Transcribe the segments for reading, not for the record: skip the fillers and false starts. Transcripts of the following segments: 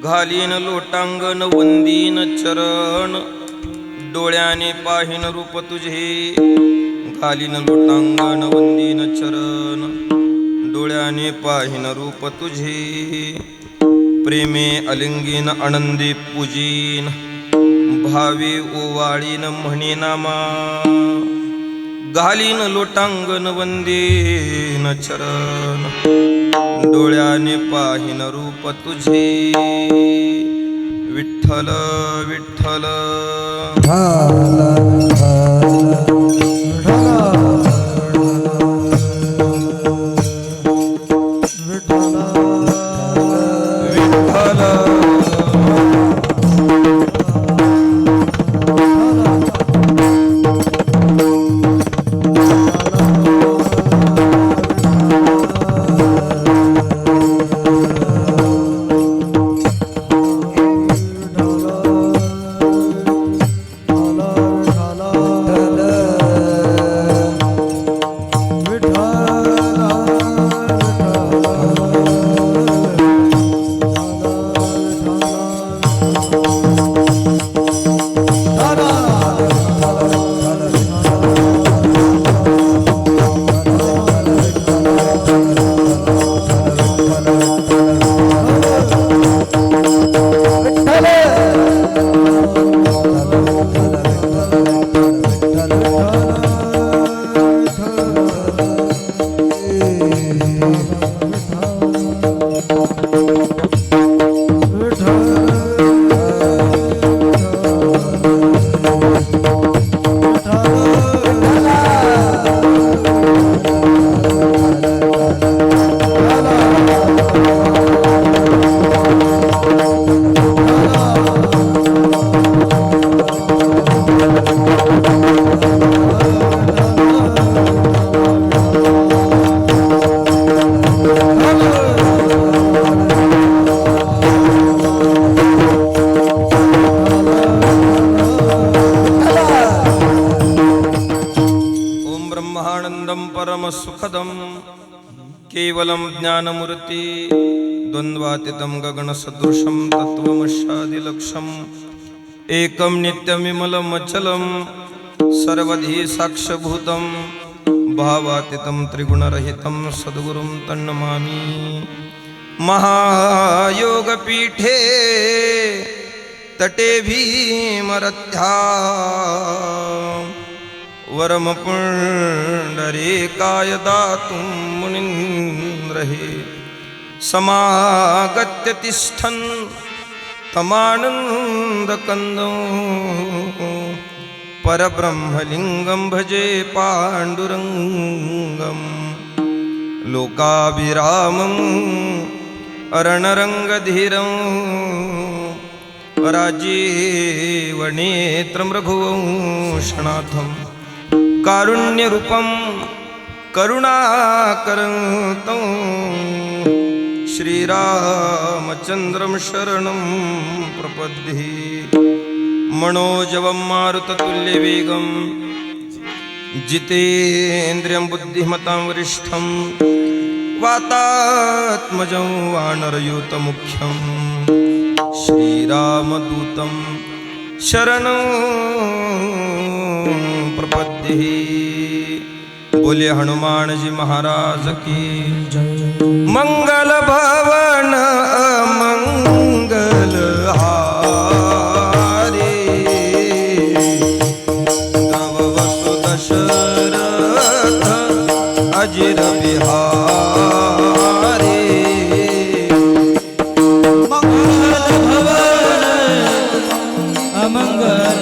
घालीन लोटांगण वंदीन चरण, डोळ्याने पाहिन रूप तुझे. घालीन लोटांगण वंदीन चरण, डोळ्याने पाहिन रूप तुझे. प्रेमे अलिंगीन आनंदी पूजीन, भावे ओवाळीन म्हणे नामा. घालीन लोटांगण वंदीन चरण, डोळ्याने पाहिन रूप तुझे. विठ्ठल विठ्ठल सुखदम केवलम ज्ञानमूर्ति द्वंद्वातीतं गगनसदृशं तत्त्वमस्यादिलक्ष्यम् एकं नित्यमिमलम् अचलं सर्वधी साक्षभूतं भावातीतं त्रिगुणरहितं सद्गुरुं तन्नमामि. महायोगपीठे तटे भीमरथ्या वरम पुंडरीकाय दातुं मुनीन्द्रहे. समागत्य तिष्ठन् तमानन्दकन्दं परब्रह्मलिङ्गं भजे पाण्डुरङ्गं. लोकाभिरामम् अरणरङ्गधीरं राजीवनेत्रं रघुवंशनाथं. कारुण्यरूपं करुणाकरं श्रीरामचन्द्रं शरणं प्रपद्ये. मनोजवं मारुततुल्यवेगं जितेन्द्रियं बुद्धिमतां वरिष्ठं. वातात्मजं वानरयूतमुख्यं श्रीरामदूतं शरणं प्रपद्ये. बोले हनुमान जी महाराज की मंगल भवन मंगल हारे. तव वसु दशरथ अजिर बिहारे. मंगल भवन अमंगल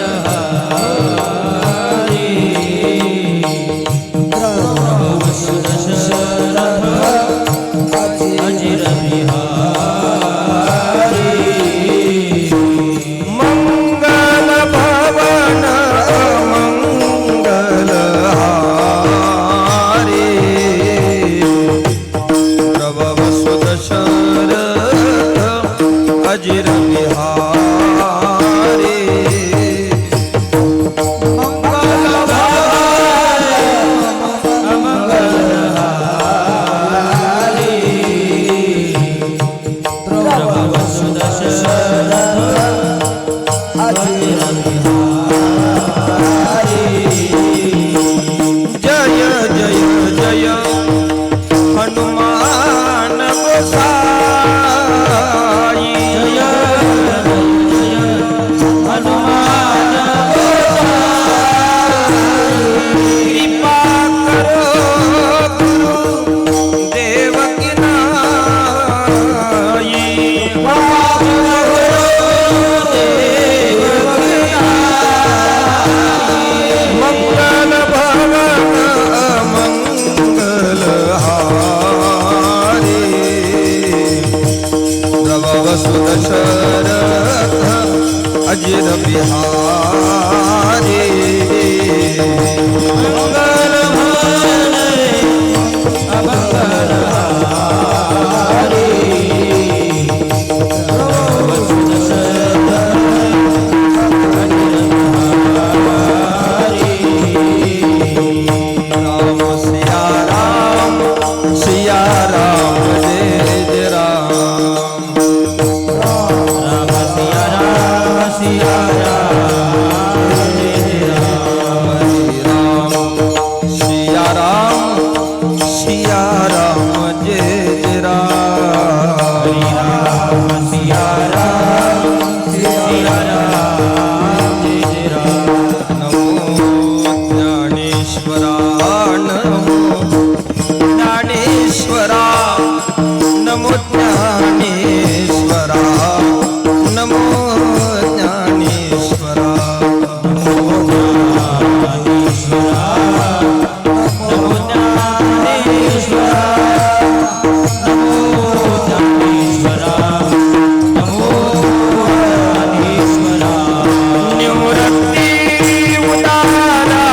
अजिर बिहारी. वसु दशरथ अजिर बिहारी मंगल भवन अमंगल हारी वसु दशरथ अजिर बिहारी राम सिया राम जय जय राम राम सिया राम सिया राम जय जय राम हरे राम सिया राम जय जय राम हरि राम सिया राम सिया राम जय जय राम नमो ज्ञानेश्वरा नमो ज्ञानेश्वरा नमो ज्ञानेश्वरा नमो ज्ञानेश्वरा नमो ज्ञानेश्वरा नमो ज्ञानेश्वरा नमो ज्ञानेश्वरा नमो ज्ञानेश्वरा निवृत्ती उदारा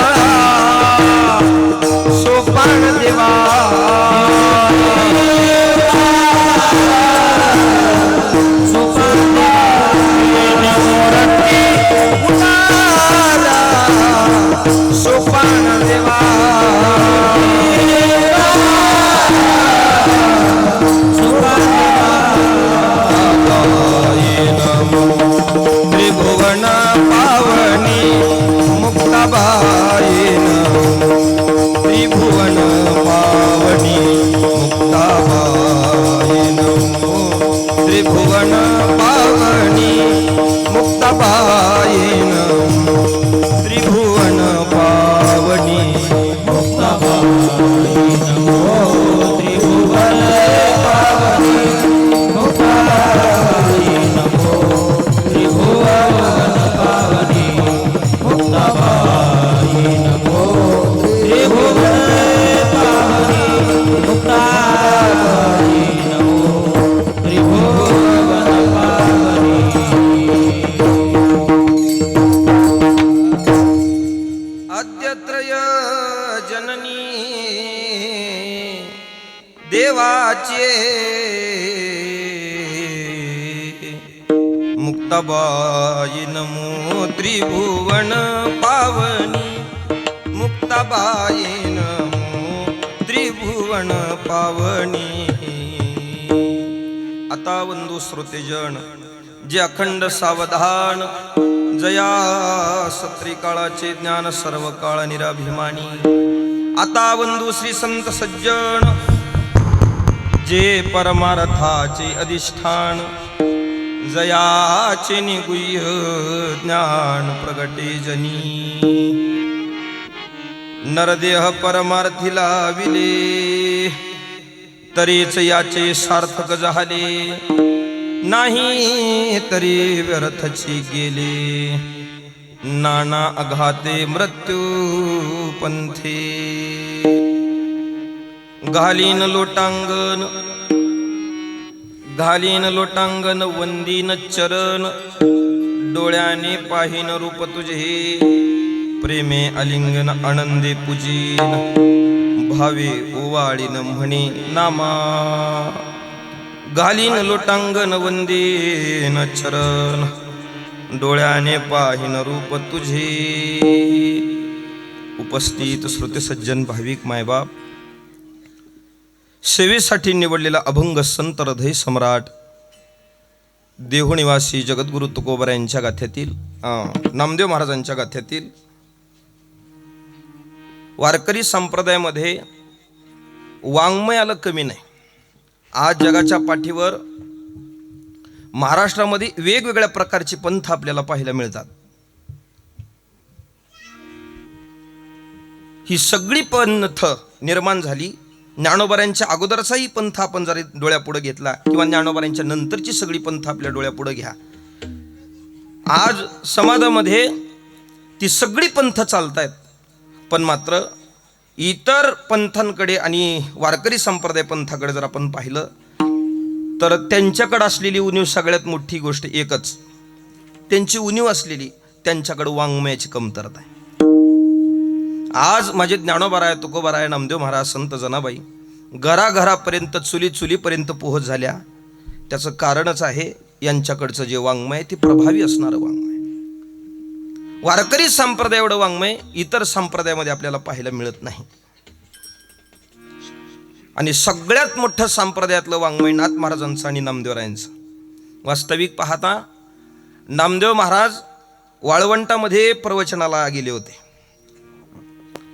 सोपान देवा निवृत्ती उदारा सोपान देवा त्रिभुवन पावनी मुक्ताबाई नमो त्रिभुवन पावनी मुक्ताबाई नमो त्रिभुवन पावनी मुक्ताबाई नमो त्रिभुवन पावनी मुक्ताबाई नमो त्रिभुवन पावनी मुक्ताबाई नमो त्रिभुवन पावनी मुक्ताबाई नमो त्रिभुवन पावनी मुक्ताबाई नमो त्रिभुवन पावनी अद्यत्रय जननी देवाचे मुक्ताबाई नमो त्रिभुवन पावनी मुक्ताबाई नमो त्रिभुवन पावनी आता वंदू श्रोतेजन जे अखंड सावधान जया सत्री काळाचे ज्ञान सर्व काळ निराभिमानी आता वंदू श्री संत सज्जन जे परमार्थाचे अधिष्ठान जयाचे निगुह्य ज्ञान प्रगटे जनी नरदेह परमार्थी लाविले तरीच याचे सार्थक झाले नाही तरी व्यर्थची गेले नाना अघाते मृत्यू पंथे घालीन लोटांगण वंदीन चरण डोळ्याने पाहिन रूप तुझे प्रेमे अलिंगन आनंदे पूजीन भावे ओवाळीन म्हणे नामा घालीन लोटांगण वंदीन चरण डोळ्याने पाहिन रूप तुझे उपस्थित श्रोते सज्जन भाविक मायबाप सेवेसाठी निवडलेला अभंग संत हृदय सम्राट देहुनिवासी जगद्गुरु तुकोबरा यांच्या गाथ्यातील नामदेव महाराजांच्या गाथ्यातील वारकरी संप्रदायामध्ये वाङ्मयाला कमी नाही. आज जगाच्या पाठीवर महाराष्ट्रामध्ये वेगवेगळ्या प्रकारची पंथ आपल्याला पाहायला मिळतात. ही सगळी पंथ निर्माण झाली ज्ञानोबाऱ्यांच्या अगोदरचाही पंथ आपण जरी डोळ्यापुढे घेतला किंवा ज्ञानोबाऱ्यांच्या नंतरची सगळी पंथ आपल्या डोळ्यापुढे घ्या, आज समाजामध्ये ती सगळी पंथ चालतायत. पण मात्र इतर पंथांकडे आणि वारकरी संप्रदाय पंथाकडे जर आपण पाहिलं तर त्यांच्याकडे असलेली उणीव सगळ्यात मोठी गोष्ट एकच, त्यांची उणीव असलेली त्यांच्याकडे वाङ्मयाची कमतरता आहे. आज माझे ज्ञानोबाराय, तुकोबाराय, नामदेव महाराज, संत जनाबाई घराघरापर्यंत, चुलीपर्यंत पोहोच झाल्या. त्याचं कारणच आहे यांच्याकडचं जे वाङ्मय ते प्रभावी असणारं वाङ्मय. वारकरी संप्रदाय एवढं वाङ्मय इतर संप्रदायामध्ये आपल्याला पाहायला मिळत नाही. आणि सगळ्यात मोठं संप्रदायातलं वाङ्मय नाथ महाराजांचं आणि नामदेवरायांचं. वास्तविक पाहता नामदेव महाराज वाळवंटामध्ये प्रवचनाला गेले होते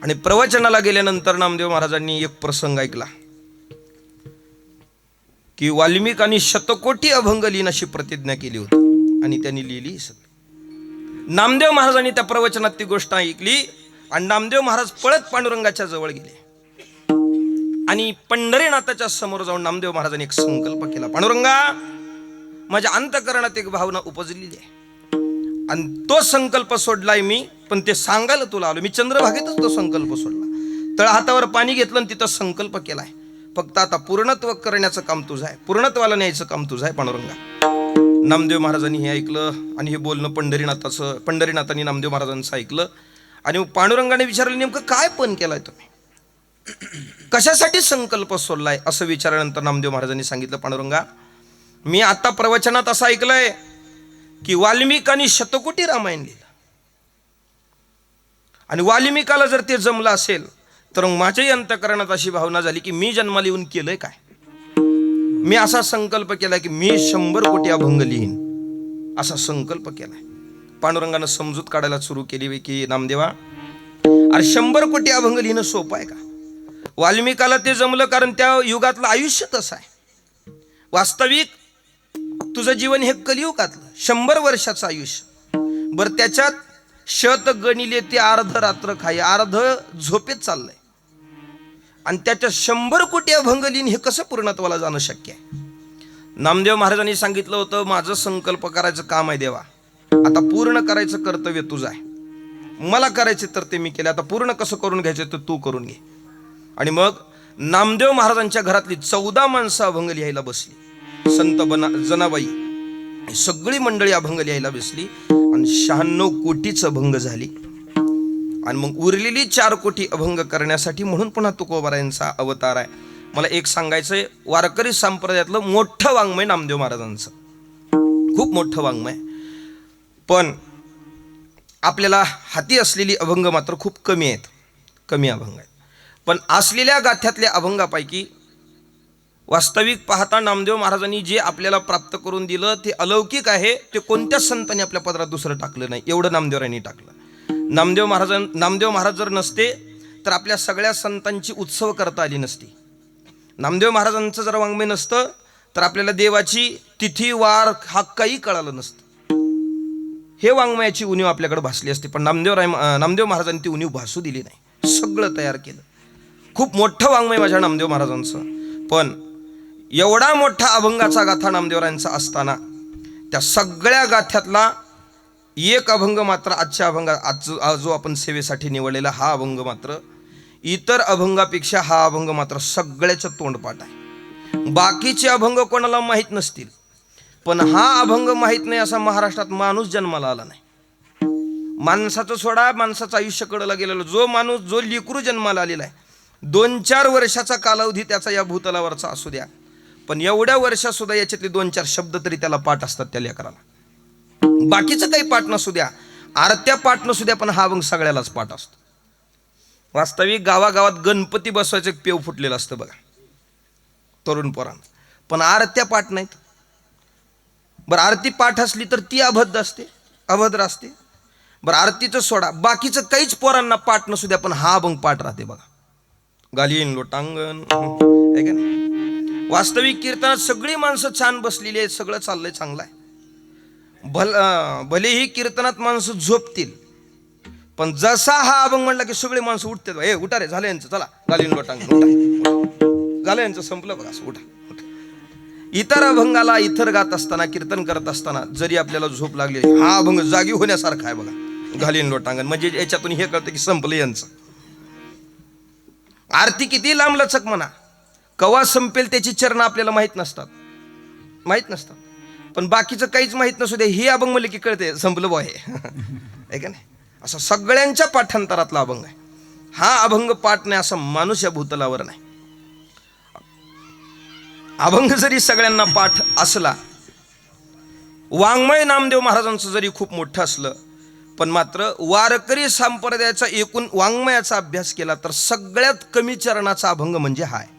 आणि प्रवचनाला गेल्यानंतर नामदेव महाराजांनी एक प्रसंग ऐकला की वाल्मिकांनी शतकोटी अभंग लिहिन अशी प्रतिज्ञा केली होती आणि त्यांनी लिहिली. नामदेव महाराजांनी त्या प्रवचनात ती गोष्ट ऐकली आणि नामदेव महाराज पळत पांडुरंगाच्या जवळ गेले आणि पंढरीनाथाच्या समोर जाऊन नामदेव महाराजांनी एक संकल्प केला. पांडुरंगा, माझ्या अंतःकरणात एक भावना उपजलेली आहे आणि तो संकल्प सोडलाय मी, पण ते सांगायला तुला आलो. मी चंद्रभागेतच तो संकल्प सोडला, तळहातावर पाणी घेतलं आणि तिथं संकल्प केलाय. फक्त आता पूर्णत्व करण्याचं काम तुझं आहे, पूर्णत्वाला न्यायचं काम तुझं आहे पांडुरंगा. नामदेव महाराजांनी हे ऐकलं आणि हे बोलणं पंढरीनाथांनी नामदेव महाराजांचं ऐकलं आणि पांडुरंगाने विचारलं, नेमकं काय पण केलाय तुम्ही, कशासाठी संकल्प सोडलाय? असं विचारल्यानंतर नामदेव महाराजांनी सांगितलं, पांडुरंगा, मी आता प्रवचनात असं ऐकलंय की वाल्मिकांनी शतकोटी रामायण लिहिलं आणि वाल्मिकाला जर ते जमलं असेल तर मग माझ्याही अंतःकरणात अशी भावना झाली की मी जन्माला येऊन केलंय काय. मी असा संकल्प केला की मी 100 कोटी अभंग लिहीन, असा संकल्प केलाय. पांडुरंगानं समजूत काढायला सुरू केली की नामदेवा, अरे 100 कोटी अभंग लिहिणं सोपं आहे का? वाल्मिकाला ते जमलं कारण त्या युगातलं आयुष्य तसं आहे. वास्तविक तुझं जीवन हे कलियुगातलं 100 वर्षाचं आयुष्य, बरं त्याच्यात शत गणिले ते अर्ध रात्र खाई, अर्ध झोपेत चाललंय आणि त्याच्या 100 कोटी अभंग लिहिण हे कसं पूर्णत्वाला जाणं शक्य आहे? नामदेव महाराजांनी सांगितलं होतं, माझं संकल्प करायचं काम आहे देवा, आता पूर्ण करायचं कर्तव्य तुझं आहे. मला करायचे तर ते मी केले, आता पूर्ण कसं करून घ्यायचं तर तू करून घे. आणि मग नामदेव महाराजांच्या घरातली 14 माणसं अभंग लिहायला बसली. संत जनाबाई सगळी मंडळी अभंग लिहायला बसली आणि 96 कोटीच अभंग झाली. आणि मग उरलेली 4 कोटी अभंग करण्यासाठी म्हणून पुन्हा तुकोबारायांचा अवतार आहे. मला एक सांगायचंय, वारकरी संप्रदायातलं मोठं वाङ्मय नामदेव महाराजांचं, खूप मोठं वाङ्मय, पण आपल्याला हाती असलेली अभंग मात्र खूप कमी आहेत, कमी अभंग आहेत. पण असलेल्या गाथ्यातल्या अभंगापैकी वास्तविक पाहता नामदेव महाराजांनी जे आपल्याला प्राप्त करून दिलं ते अलौकिक आहे. ते कोणत्याच संतांनी आपल्या पदरात दुसरं टाकलं नाही, एवढं नामदेवरायांनी टाकलं. नामदेव महाराज जर नसते तर आपल्या सगळ्या संतांची उत्सव करता आली नसती. नामदेव महाराजांचं जर वाङ्मय नसतं तर आपल्याला देवाची तिथी वार हा काही कळालं नसतं. हे वाङ्मयाची उणीव आपल्याकडे भासली असते, पण नामदेव महाराजांनी ती उणीव भासू दिली नाही, सगळं तयार केलं. खूप मोठं वाङ्मय माझ्या नामदेव महाराजांचं, पण एवढा मोठा अभंगाचा गाथा नामदेवरायांचा असताना त्या सगळ्या गाथ्यातला एक अभंग मात्र आजच्या अभंगात जो आपण सेवेसाठी निवडलेला हा अभंग मात्र इतर अभंगापेक्षा हा अभंग मात्र सगळ्याचं तोंडपाठ आहे. बाकीचे अभंग कोणाला माहीत नसतील, पण हा अभंग माहीत नाही असा महाराष्ट्रात माणूस जन्माला आला नाही. माणसाचं सोडा, माणसाचं आयुष्य कडेला गेलेलं जो माणूस, जो लेकरू जन्माला आलेला आहे, 2-4 वर्षाचा कालावधी त्याचा या भूतलावरचा असू द्या, पण एवढ्या वर्षात सुद्धा याच्यातले 2-4 शब्द तरी त्याला पाठ असतात त्या लेकराला. बाकीचं काही पाठ नसू द्या, आरत्या पाठ नसू द्या, पण हा अभंग सगळ्यालाच पाठ असतो. वास्तविक गावागावात गणपती बसवायचं एक पेव फुटलेलं असतं बघा तरुण पोरांना, पण आरत्या पाठ नाहीत. बरं आरती पाठ असली तर ती अभद्र असते. बरं आरतीचं सोडा, बाकीचं काहीच पोरांना पाठ नसू द्या, पण हा अभंग पाठ राहते बघा. गालीन लोटांगण आहे का नाही? वास्तविक कीर्तनात सगळी माणसं छान बसलेली आहेत, सगळं चाललंय, चांगलं आहे. भलेही कीर्तनात माणसं झोपतील, पण जसा हा अभंग म्हणला की सगळे माणसं उठतात. हे उठा रे, झालं यांचं, चला गालीन लोटांगण उठा, झालं यांचं, संपलं बघा, असं उठा. इतर अभंगाला इतर गात असताना, कीर्तन करत असताना जरी आपल्याला झोप लागली, हा अभंग जागी होण्यासारखा आहे बघा, घालीन लोटांगण. म्हणजे याच्यातून हे कळतं की संपलं यांचं. आरती किती लांब लचक म्हणा, कवा संपेल त्याची चरण आपल्याला माहीत नसतात. माहीत नसतं, पण बाकीचं काहीच माहीत नसू दे, हे अभंग म्हणले की कळते संपलं बॉ हे आहे का नाही. असं सगळ्यांच्या पाठांतरातला अभंग आहे हा. अभंग पाठ नाही असं माणूस या भूतलावर नाही. अभंग जरी सगळ्यांना पाठ असला, वाङ्मय नामदेव महाराजांचं जरी खूप मोठं असलं, पण मात्र वारकरी संप्रदायाचा एकूण वाङ्मयाचा अभ्यास केला तर सगळ्यात कमी चरणाचा अभंग म्हणजे हा आहे.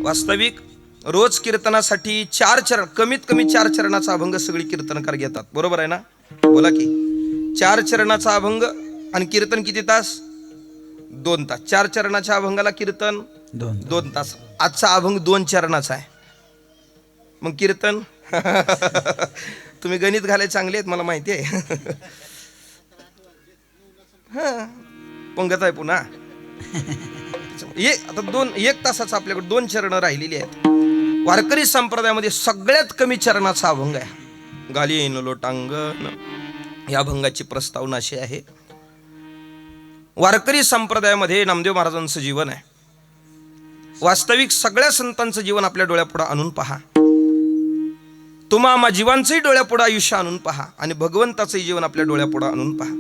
वास्तविक रोज कीर्तनासाठी 4 चरण, कमीत कमी 4 चरणाचा अभंग सगळी कीर्तनकार घेतात. बरोबर आहे ना? बोला की 4 चरणाचा अभंग. आणि कीर्तन किती तास? 2 तास. 4 चरणाच्या अभंगाला कीर्तन 2 तास. आजचा अभंग 2 चरणाचा आहे. मग कीर्तन तुम्ही गणित घालाय चांगले आहेत मला माहिती आहे. हा पंगत आहे पुन्हा. आता 1 तासाचं आपल्याकडे 2 चरण राहिलेली आहेत. वारकरी संप्रदायामध्ये सगळ्यात कमी चरणाचा अभंग आहे गालीन लोटांगण. या अभंगाची प्रस्तावना अशी आहे. वारकरी संप्रदायामध्ये नामदेव महाराजांचं जीवन आहे. वास्तविक सगळ्या संतांचं जीवन आपल्या डोळ्यापुढे आणून पहा. तुम्हा आम्हा जीवांचंही डोळ्यापुढे आयुष्य आणून पहा आणि भगवंताचंही जीवन आपल्या डोळ्यापुढे आणून पहा.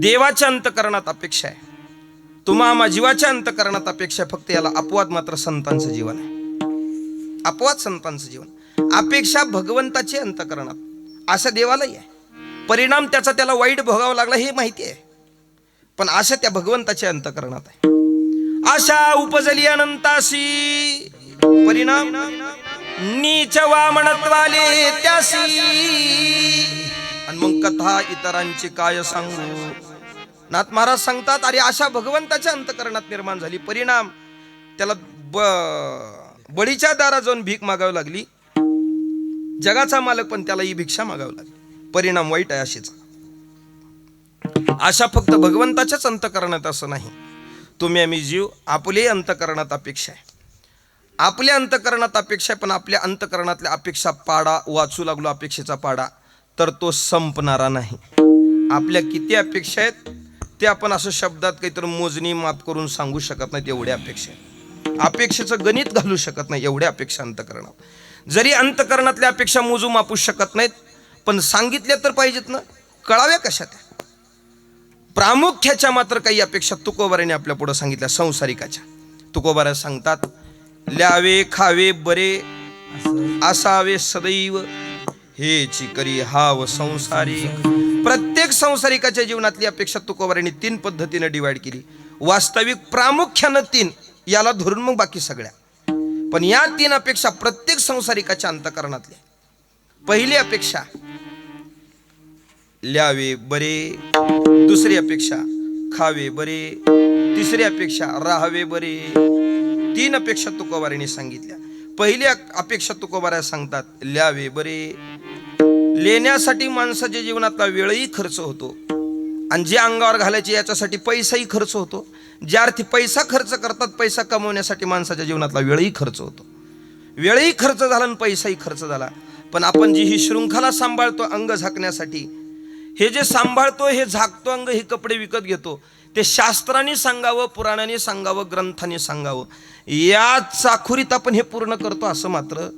देवाच्या अंतकरणात अपेक्षा आहे, तुम्हा आम्हा जीवाच्या अंतकरणात अपेक्षा आहे. फक्त याला अपवाद मात्र संतांचं जीवन आहे. अपवाद संतांचं जीवन. अपेक्षा भगवंताची अंतकरणात, असं देवालाही आहे. परिणाम त्याला वाईट भोगावा लागला हे माहिती आहे, पण आशा त्या भगवंताच्या अंतकरणात आहे. आशा उपजली अनंतासी, परिणाम नीच वामनत्वाले त्यासी. आणि मग कथा इतरांची काय सांगू. नाथ महाराज सांगतात, अरे आशा भगवंताच्या अंतकरणात निर्माण झाली, परिणाम त्याला बळीच्या दारात जाऊन भीक मागावी लागली. जगाचा मालक पण त्याला ही भिक्षा मागावी लागली. परिणाम वाईट आहे आशेचा. आशा फक्त भगवंताच्याच अंतकरणात असं नाही. तुम्ही आम्ही जीव आपले अंतकरणात अपेक्षा आहे, आपल्या अंतकरणात अपेक्षा आहे. पण आपल्या अंतकरणातल्या अपेक्षा पाडा वाचू लागलो, अपेक्षेचा पाडा, तर तो संपणारा नाही. आपल्या किती अपेक्षा आहेत ते आपण असं शब्दात काहीतरी मोजणी माप करून सांगू शकत नाही. एवढ्या अपेक्षा आहेत. अपेक्षेचं गणित घालू शकत नाही, एवढ्या अपेक्षा अंतकरणात. जरी अंतकरणातल्या अपेक्षा मोजू मापू शकत नाहीत, पण सांगितल्या तर पाहिजेत ना. कळाव्या कशा त्या. प्रामुख्याच्या मात्र काही अपेक्षा तुकोबाराने आपल्या पुढे सांगितल्या. संसारिकाच्या तुकोबारा सांगतात, ल्यावे खावे बरे असावे सदैव, हेची करी हाव संसारी. प्रत्येक संसारिकाच्या जीवनातली अपेक्षा तुकोबाराने 3 पद्धतीने डिवाइड केली. वास्तविक प्रामुख्यानं 3, याला धरून मग बाकी सगळ्या. पण या 3 अपेक्षा प्रत्येक संसारिकाच्या अंतकरणातल्या. पहिली अपेक्षा ल्यावे बरे, दुसरी अपेक्षा खावे बरे, तिसरी अपेक्षा राहावे बरे. 3 अपेक्षा तुकोबाराने सांगितल्या. पहिली अपेक्षा तुकोबारा सांगतात, ल्यावे बरे. लेण्यासाठी माणसाच्या जीवनातला वेळही खर्च होतो, आणि जे अंगावर घालायचे याच्यासाठी पैसाही खर्च होतो. ज्या अर्थी पैसा खर्च करतात, पैसा कमवण्यासाठी माणसाच्या जीवनातला वेळही खर्च होतो. वेळही खर्च झाला आणि पैसाही खर्च झाला. पण आपण जी ही शृंखला सांभाळतो अंग झाकण्यासाठी, हे जे सांभाळतो, हे झाकतो अंग, हे कपडे विकत घेतो, ते शास्त्राने सांगावं, पुराणाने सांगावं, ग्रंथाने सांगावं, या चाखुरीत आपण हे पूर्ण करतो असं मात्र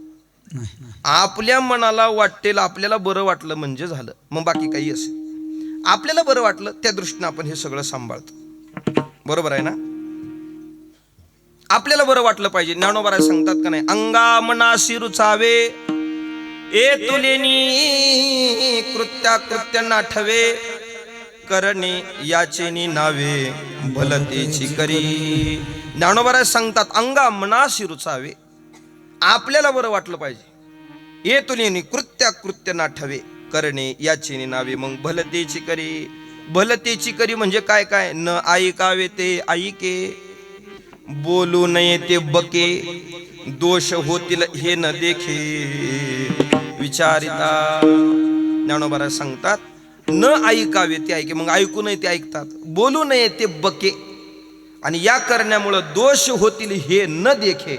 आपल्या मनाला वाटेल. आपल्याला बरं वाटलं म्हणजे झालं, मग बाकी काही असेल. आपल्याला बरं वाटलं त्या दृष्टीने आपण हे सगळं सांभाळतो. बरोबर आहे ना? आपल्याला बरं वाटलं पाहिजे. ज्ञानोबा सांगतात का नाही, अंगा मनाशी रुचावे ए तुलेनी कृत्या कृत्य नाठवे, करणे याचेनी नावे भलतेची करी. ज्ञानोबा सांगतात, अंगा मनाशी रुचावे, आपल्याला बरं वाटलं पाहिजे. ये तुलेनी कृत्या कृत्य नाठवे, करणे याचेनी नावे मग भलतेची करी. भलतेची करी म्हणजे काय काय? न ऐकावे ते ऐके, बोलू नये ते बके, दोष होतील हे न देखे विचारिता. ज्ञानोबा सांगतात, न ऐकावे ते ऐके, मग ऐकू नये ते ऐकतात, बोलू नये ते बके, आणि या करण्यामुळं दोष होतील हे न देखे.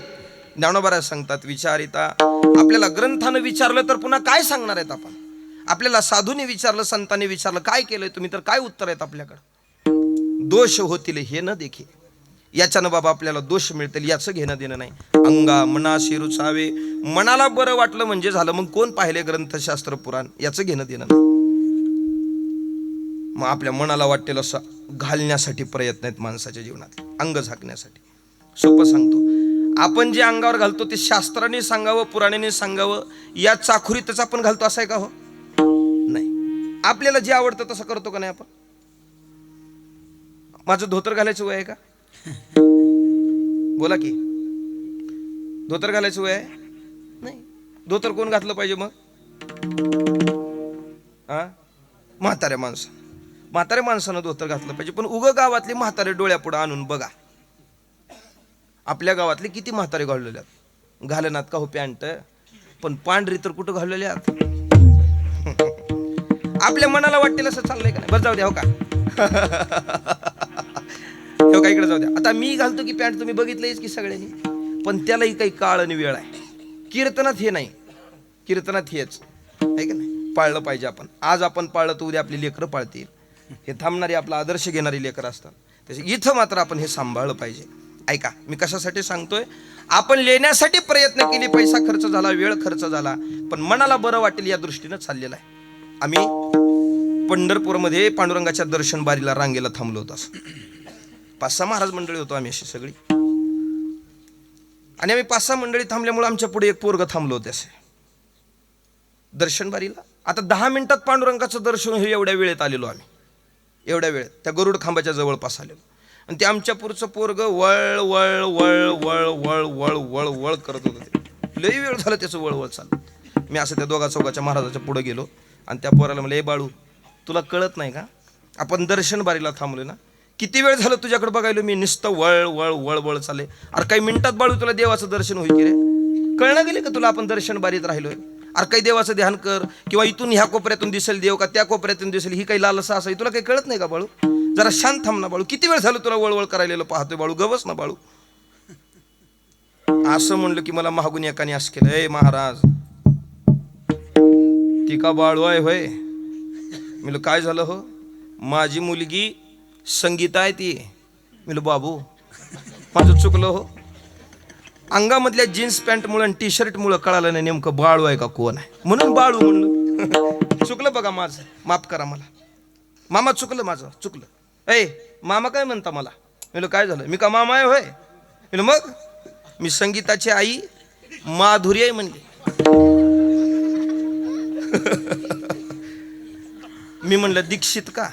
ज्ञानोबा सांगतात, विचारिता. आपल्याला ग्रंथानं विचारलं तर पुन्हा काय सांगणार आहेत आपण? आपल्याला साधूने विचारलं, संतांनी विचारलं, काय केलंय तुम्ही, तर काय उत्तर आहेत आपल्याकडं? दोष होतील हे न देखे. याच्यानं बाबा आपल्याला दोष मिळतील याचं घेणं देणं नाही. अंगा मनाशी रुचावे, मनाला बरं वाटलं म्हणजे झालं. मग कोण पाहिले ग्रंथशास्त्र पुराण, याचं घेणं देणं नाही. मग आपल्या मनाला वाटेल असं घालण्यासाठी प्रयत्न आहेत माणसाच्या जीवनात, अंग झाकण्यासाठी. सोपं सांगतो, आपण जे अंगावर घालतो ते शास्त्राने सांगावं पुराणाने सांगावं या चाखुरीतच आपण घालतो असं आहे का? हो नाही. आपल्याला जे आवडतं तसं करतो का नाही आपण? माझं धोतर घालायचं वय आहे का? बोला की, धोतर घालायचं वय आहे? नाही. धोतर कोण घातलं पाहिजे मग? म्हाताऱ्या माणसानं धोतर घातलं पाहिजे. पण उगं गावातले म्हातारे डोळ्यापुढं आणून बघा, आपल्या गावातले किती म्हातारे घाललेले आहेत. घालनात का हो पॅन्ट, पण पांढरी तर कुठं घाललेले आहेत. आपल्या मनाला वाटेल असं चाललंय का नाही? बरं जाऊ द्या. हो का हो का, इकडे जाऊ द्या. आता मी घालतो की पॅन्ट, तुम्ही बघितलंयच की सगळ्यांनी, पण त्यालाही काही काळ आणि वेळ आहे. कीर्तनात हे नाही, कीर्तनात हेच आहे का नाही? पाळलं पाहिजे आपण. आज आपण पाळलं तर उद्या आपली लेकरं पाळतील. हे थांबणारी, आपला आदर्श घेणारी लेकरं असतात. त्याचे इथं मात्र आपण हे सांभाळलं पाहिजे. ऐका, मी कशासाठी सांगतोय? आपण लेण्यासाठी प्रयत्न केले, पैसा खर्च झाला, वेळ खर्च झाला, पण मनाला बरं वाटेल या दृष्टीनं चाललेला आहे. आम्ही पंढरपूरमध्ये पांडुरंगाच्या दर्शन बारीला रांगेला थांबलो होतो. 5-6 महाराज मंडळी होतो आम्ही अशी सगळी. आणि आम्ही 5-6 मंडळी थांबल्यामुळे आमच्या पुढे एक पोरग थांबलो होते असे दर्शन बारीला. आता 10 मिनिटात पांडुरंगाचं दर्शन हे एवढ्या वेळेत आलेलो आम्ही, एवढ्या वेळेत त्या गरुड खांबाच्या जवळपास आलेलो. आणि ते आमच्या पुढचं पोरग वळ वळ वळ वळ वळ वळ वळ वळ करत होतं. ते लई वेळ झालं त्याचं वळवळ चाललं. मी असं त्या दोघा चौघाच्या महाराजाच्या पुढे गेलो आणि त्या पोराला म्हणलं, ए बाळू, तुला कळत नाही का? आपण दर्शन बारीला थांबलो ना, किती वेळ झालं तुझ्याकडे बघायलो मी, नुसतं वळ वळ वळ वळ चालले. अरे काही मिनिटात बाळू तुला देवाचं दर्शन होईल की रे? कळलं गेले का तुला आपण दर्शन बारीत राहिलोय? अरे काही देवाचं ध्यान कर, किंवा इथून ह्या कोपऱ्यातून दिसेल देव का त्या कोपऱ्यातून दिसेल, ही काही लालसा असाय, तुला काही कळत नाही का बाळू? जरा शांत थांब ना बाळू, किती वेळ झालं तुला वळवळ करायला पाहतोय बाळू, गवस ना बाळू. असं म्हणलं की मला महागून एकाने असं केलं, ए महाराज, ती का बाळू आहे होय? म्हणलं काय झालं हो? माझी मुलगी संगीता आहे ती. म्हणलं बाबू, माझं चुकलं हो, अंगामधल्या जीन्स पॅन्टमुळे आणि टी शर्टमुळे कळालं नाही नेमकं बाळू आहे का कोण आहे, म्हणून बाळू म्हणलं. चुकलं बघा माझं, माफ करा मला मामा, चुकलं माझं, चुकलं. ए मामा काय म्हणता मला? म्हणलं काय झालं? मी का मामा आहे होय? म्हणलं मग मी संगीताची आई माधुरी आहे म्हणली. मी म्हणलं दीक्षित का?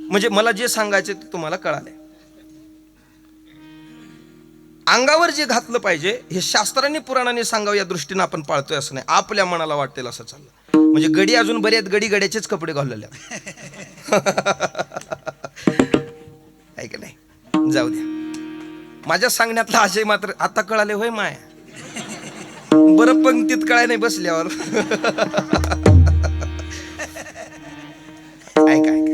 म्हणजे मला जे सांगायचं ते तुम्हाला कळालंय. अंगावर जे घातलं पाहिजे हे शास्त्रांनी पुराणाने सांगावं या दृष्टीनं आपण पाळतोय असं नाही, आपल्या मनाला वाटेल असं चाललं. म्हणजे गडी अजून बऱ्याच गडी गड्याचेच कपडे घाललेले आहे का नाही? जाऊ द्या. माझ्या सांगण्यातला आशय मात्र आता कळाले होय माय? बरं पंक्तीत कळाय नाही बसल्यावर. ऐका ऐका,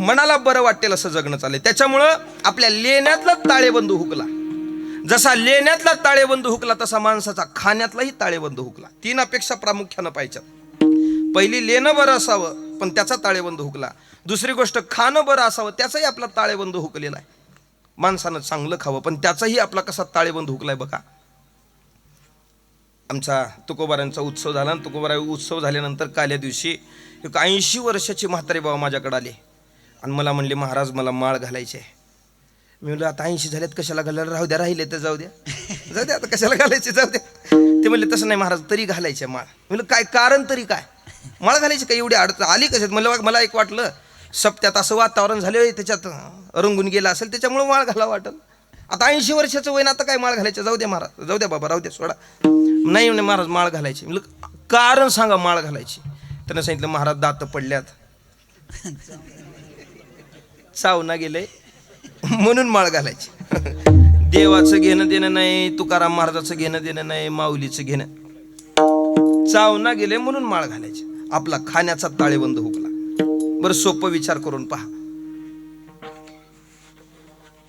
मनाला बरं वाटेल असं जगणं चाललंय. त्याच्यामुळं आपल्या लेण्यातला ताळेबंद हुकला. जसा लेण्यातला ताळेबंद हुकला तसा माणसाचा खाण्यातलाही ताळेबंद हुकला. 3 अपेक्षा प्रामुख्यानं पाहिजेत. पहिली, लेणं बरं असावं पण त्याचा ताळेबंद हुकला. दुसरी गोष्ट, खाणं बरं असावं त्याचाही आपला ताळेबंद हुकलेला आहे. माणसानं चांगलं खावं पण त्याचाही आपला कसा ताळेबंद हुकलाय बघा. आमचा तुकोबारांचा उत्सव झाला. तुकोबारा उत्सव झाल्यानंतर काल्या दिवशी 80 वर्षाचे म्हातारे बाबा माझ्याकडे आले आणि मला म्हणले, महाराज मला माळ घालायची आहे. मी म्हणलं आता 80 झाल्यात कशाला घालायला, राहू द्या, राहिले तर जाऊ द्या, जाऊ द्या, आता कशाला घालायचे, जाऊ द्या. ते म्हणले तसं नाही महाराज, तरी घालायचे माळ. म्हणलं काय कारण, तरी काय माळ घालायची काय एवढी अडचण आली कशात? म्हणलं मला एक वाटलं सप्त्यात असं वातावरण झालं त्याच्यात रंगून गेलं असेल त्याच्यामुळे माळ घाला वाटल. आता 80 वर्षाचं वय ना, आता काय माळ घालायचं, जाऊ द्या महाराज, जाऊ द्या बाबा, राहू द्या, सोडा. नाही म्हणे महाराज माळ घालायची. म्हणलं कारण सांगा माळ घालायची. त्यानं सांगितलं महाराज दात पडल्यात, चावना गेलंय म्हणून माळ घालायची. देवाचं घेणं देणं नाही, तुकाराम महाराजाचं घेणं देणं नाही, माऊलीचं घेणं, चावना गेले म्हणून माळ घालायची. आपला खाण्याचा ताळेबंद हुकला. बरं सोपं विचार करून पहा.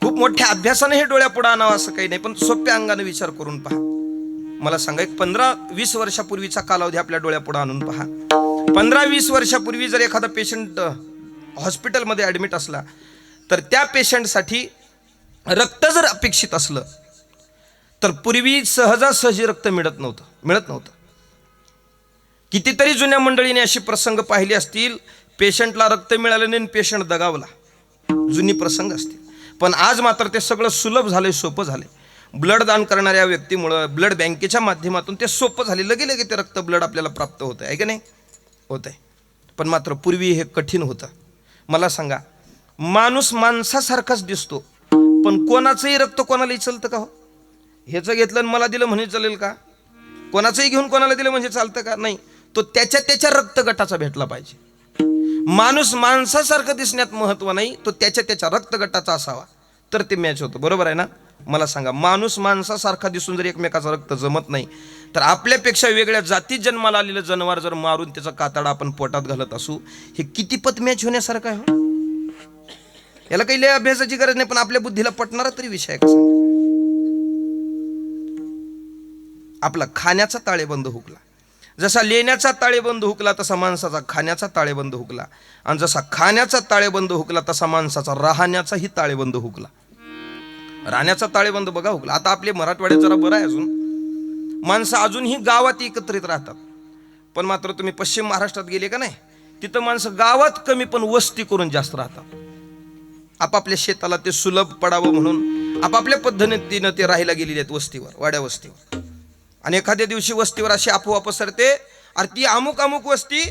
खूप मोठ्या अभ्यासाने हे डोळ्यापुढे आणावं असं काही नाही, पण सोप्या अंगाने विचार करून पहा. मला सांगा, एक 15-20 वर्षापूर्वीचा कालावधी आपल्या डोळ्यापुढे आणून पहा. 15-20 वर्षापूर्वी जर एखादा पेशंट हॉस्पिटलमध्ये ॲडमिट असला तर त्या पेशंटसाठी रक्त जर अपेक्षित असलं तर पूर्वी सहजासहजी रक्त मिळत नव्हतं. कितीतरी जुन्या मंडळीने अशी प्रसंग पाहिले असतील, पेशंटला रक्त मिळालं नाही, पेशंट दगावला, जुनी प्रसंग असतील. पण आज मात्र ते सगळं सुलभ झालंय, सोपं झालंय. ब्लड दान करणाऱ्या व्यक्तीमुळं, ब्लड बँकेच्या माध्यमातून ते सोपं झाले. लगे ते रक्त ब्लड आपल्याला प्राप्त होतं आहे का नाही? होत आहे. पण मात्र पूर्वी हे कठीण होतं. मला सांगा, माणूस माणसासारखाच दिसतो, पण कोणाचंही रक्त कोणालाही चालतं का हो? ह्याचं घेतलं आणि मला दिलं म्हणजे चालेल का? कोणाचंही घेऊन कोणाला दिलं म्हणजे चालतं का? नाही. तो त्याच्या रक्त गटाचा भेटला पाहिजे. माणूस माणसासारखं दिसण्यात महत्व नाही, तो त्याच्या रक्त गटाचा असावा, तर ते मॅच होतं. बरोबर आहे ना? मला सांगा, माणूस माणसासारखा दिसून जर एकमेकाचं रक्त जमत नाही, तर आपल्यापेक्षा वेगळ्या जातीत जन्माला आलेलं जनावर जर मारून त्याचा कातडा आपण पोटात घालत असू, हे कितीपत मॅच होण्यासारखं आहे हो? याला काही लय अभ्यासाची गरज नाही, पण आपल्या बुद्धीला पटणारा तरी विषय आहे का? आपला खाण्याचा ताळेबंद हुकला. जसा लेण्याचा ताळेबंद हुकला तसा माणसाचा खाण्याचा ताळेबंद हुकला, आणि जसा खाण्याचा ताळेबंद हुकला तसा माणसाचा राहण्याचाही ताळेबंद हुकला. राहण्याचा ताळेबंद बघा हुकला. आता आपले मराठवाड्यात जरा बरं आहे, अजून माणसं अजूनही गावात एकत्रित राहतात. पण मात्र तुम्ही पश्चिम महाराष्ट्रात गेले का नाही, तिथं माणसं गावात कमी पण वस्ती करून जास्त राहतात. आपापल्या शेताला ते सुलभ पडावं म्हणून आपापल्या पद्धतीनं ते राहायला गेलेले आहेत वस्तीवर, वाड्या वस्तीवर. आणि एखाद्या दिवशी वस्तीवर अशी अफवा पसरते, अरे ती अमुक वस्ती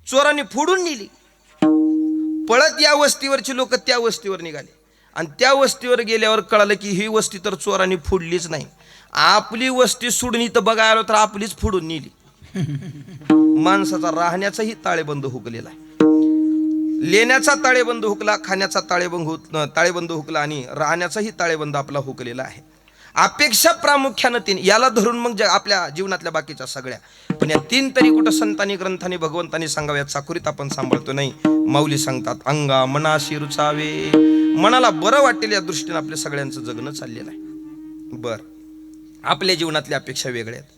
चोरांनी फोडून नेली. पळत या वस्तीवरची लोक त्या वस्तीवर निघाले, आणि त्या वस्तीवर गेल्यावर कळालं की ही वस्ती तर चोरांनी फोडलीच नाही, आपली वस्ती सोडून इथं बघायला आलो तर आपलीच फोडून नेली. माणसाचा राहण्याचाही ताळेबंद हुकलेला आहे. लेण्याचा ताळेबंद हुकला, खाण्याचा ताळेबंद हुकला, आणि राहण्याचाही ताळेबंद आपला हुकलेला आहे. अपेक्षा प्रामुख्यानं तीन, याला धरून मग आपल्या जीवनातल्या बाकीच्या सगळ्या. पण या तीन तरी कुठं संतांनी, ग्रंथांनी, भगवंतांनी सांगाव्यात, चाकुरीत आपण सांभाळतो नाही. माऊली सांगतात, अंगा मनाशी रुचावे, मनाला बरं वाटेल या दृष्टीने आपल्या सगळ्यांचं जगणं चाललेलं आहे. बर, आपल्या जीवनातल्या अपेक्षा वेगळ्या आहेत,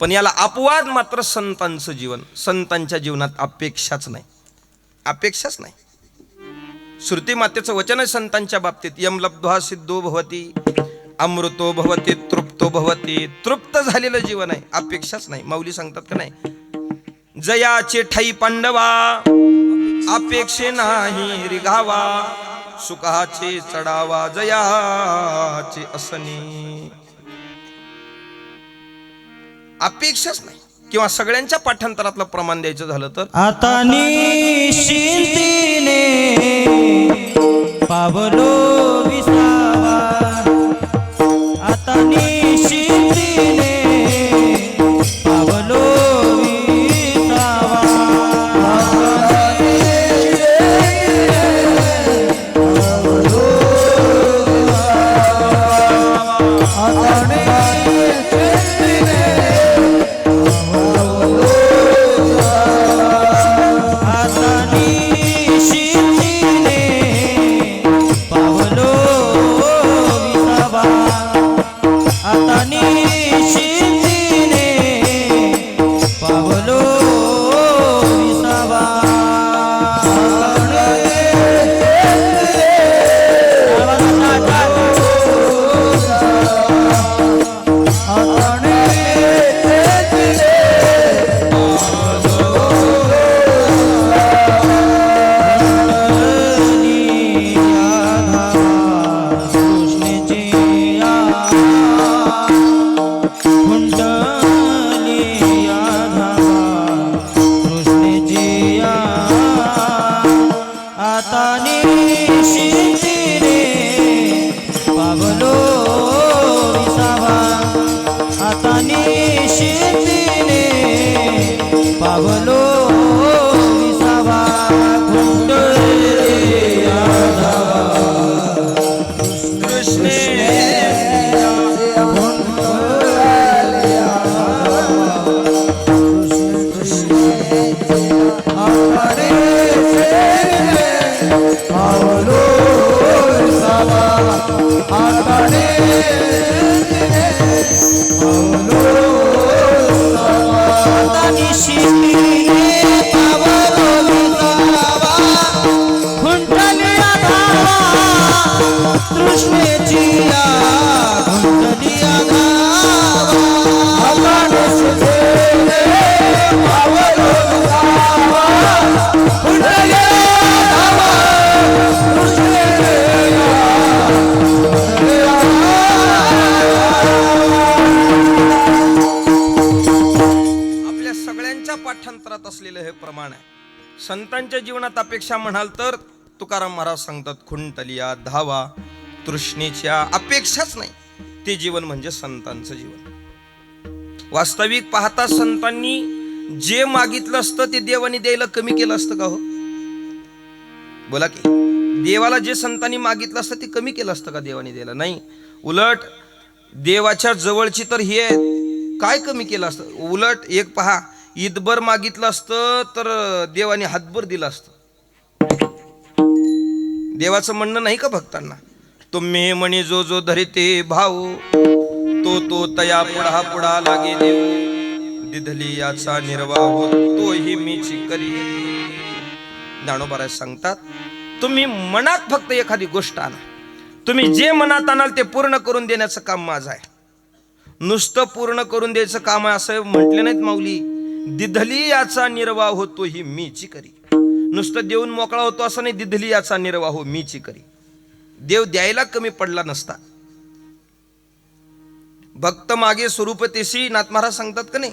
पण याला अपवाद मात्र संतांचं जीवन. संतांच्या जीवनात अपेक्षाच नाही. श्रुती मातेचं वचन आहे संतांच्या बाबतीत, यम लब्ध्वा सिद्धो भवती, अमृतो भवती, तृप्तो भवती. तृप्त झालेलं जीवन आहे, अपेक्षाच नाही. माऊली सांगतात का नाही, जयाचे ठाई पांडवा, अपेक्षे नाही रिघावा, सुखाचे चढावा जयाचे असनी. अपेक्षाच नाही. किंवा सगळ्यांच्या पाठांतरातलं प्रमाण द्यायचं झालं तर, आता निश्चिंतीने पावलो विसावा, आता निश्चिंतीने पावलो विसावा, शास्त्रात असलेलं हे प्रमाण आहे. संतांच्या जीवनात अपेक्षा म्हणाल तर तुकाराम महाराज सांगतात, खुंटलिया धावा तृष्णेच्या अपेक्षाच नाही, ते जीवन म्हणजे संतांचं जीवन. वास्तविक पाहता संतांनी जे मागितलं असतं ते देवाने द्यायला कमी केलं असतं का हो? बोला की, देवाला जे संतांनी मागितलं असतं ते कमी केलं असतं का देवाने द्यायला? नाही, उलट देवाच्या जवळची तर हे काय कमी केलं असतं? उलट एक पहा, ईदभर मागितलं असतं तर देवाने हातभर दिलं असतं. देवाचं म्हणणं नाही का भक्तांना, तुम्ही म्हणे जो जो धरिते भाऊ तो तो तया पुढा पुढा लागे देव, दिधली याचा निर्वाह तोही मीची करी. ज्ञानोबा सांगतात, तुम्ही मनात फक्त एखादी गोष्ट आणा, तुम्ही जे मनात आणाल ते पूर्ण करून देण्याचं काम माझं आहे. नुसतं पूर्ण करून द्यायचं काम आहे असं म्हटले नाहीत माऊली. दिधली याचा निर्वाह होतो ही मीची करी. नुसतं देऊन मोकळा होतो असं नाही, दिधली याचा निर्वाह मीची करी. देव द्यायला कमी पडला नसता. भक्त मागे स्वरूपतेशी नाथ महाराज सांगतात का नाही,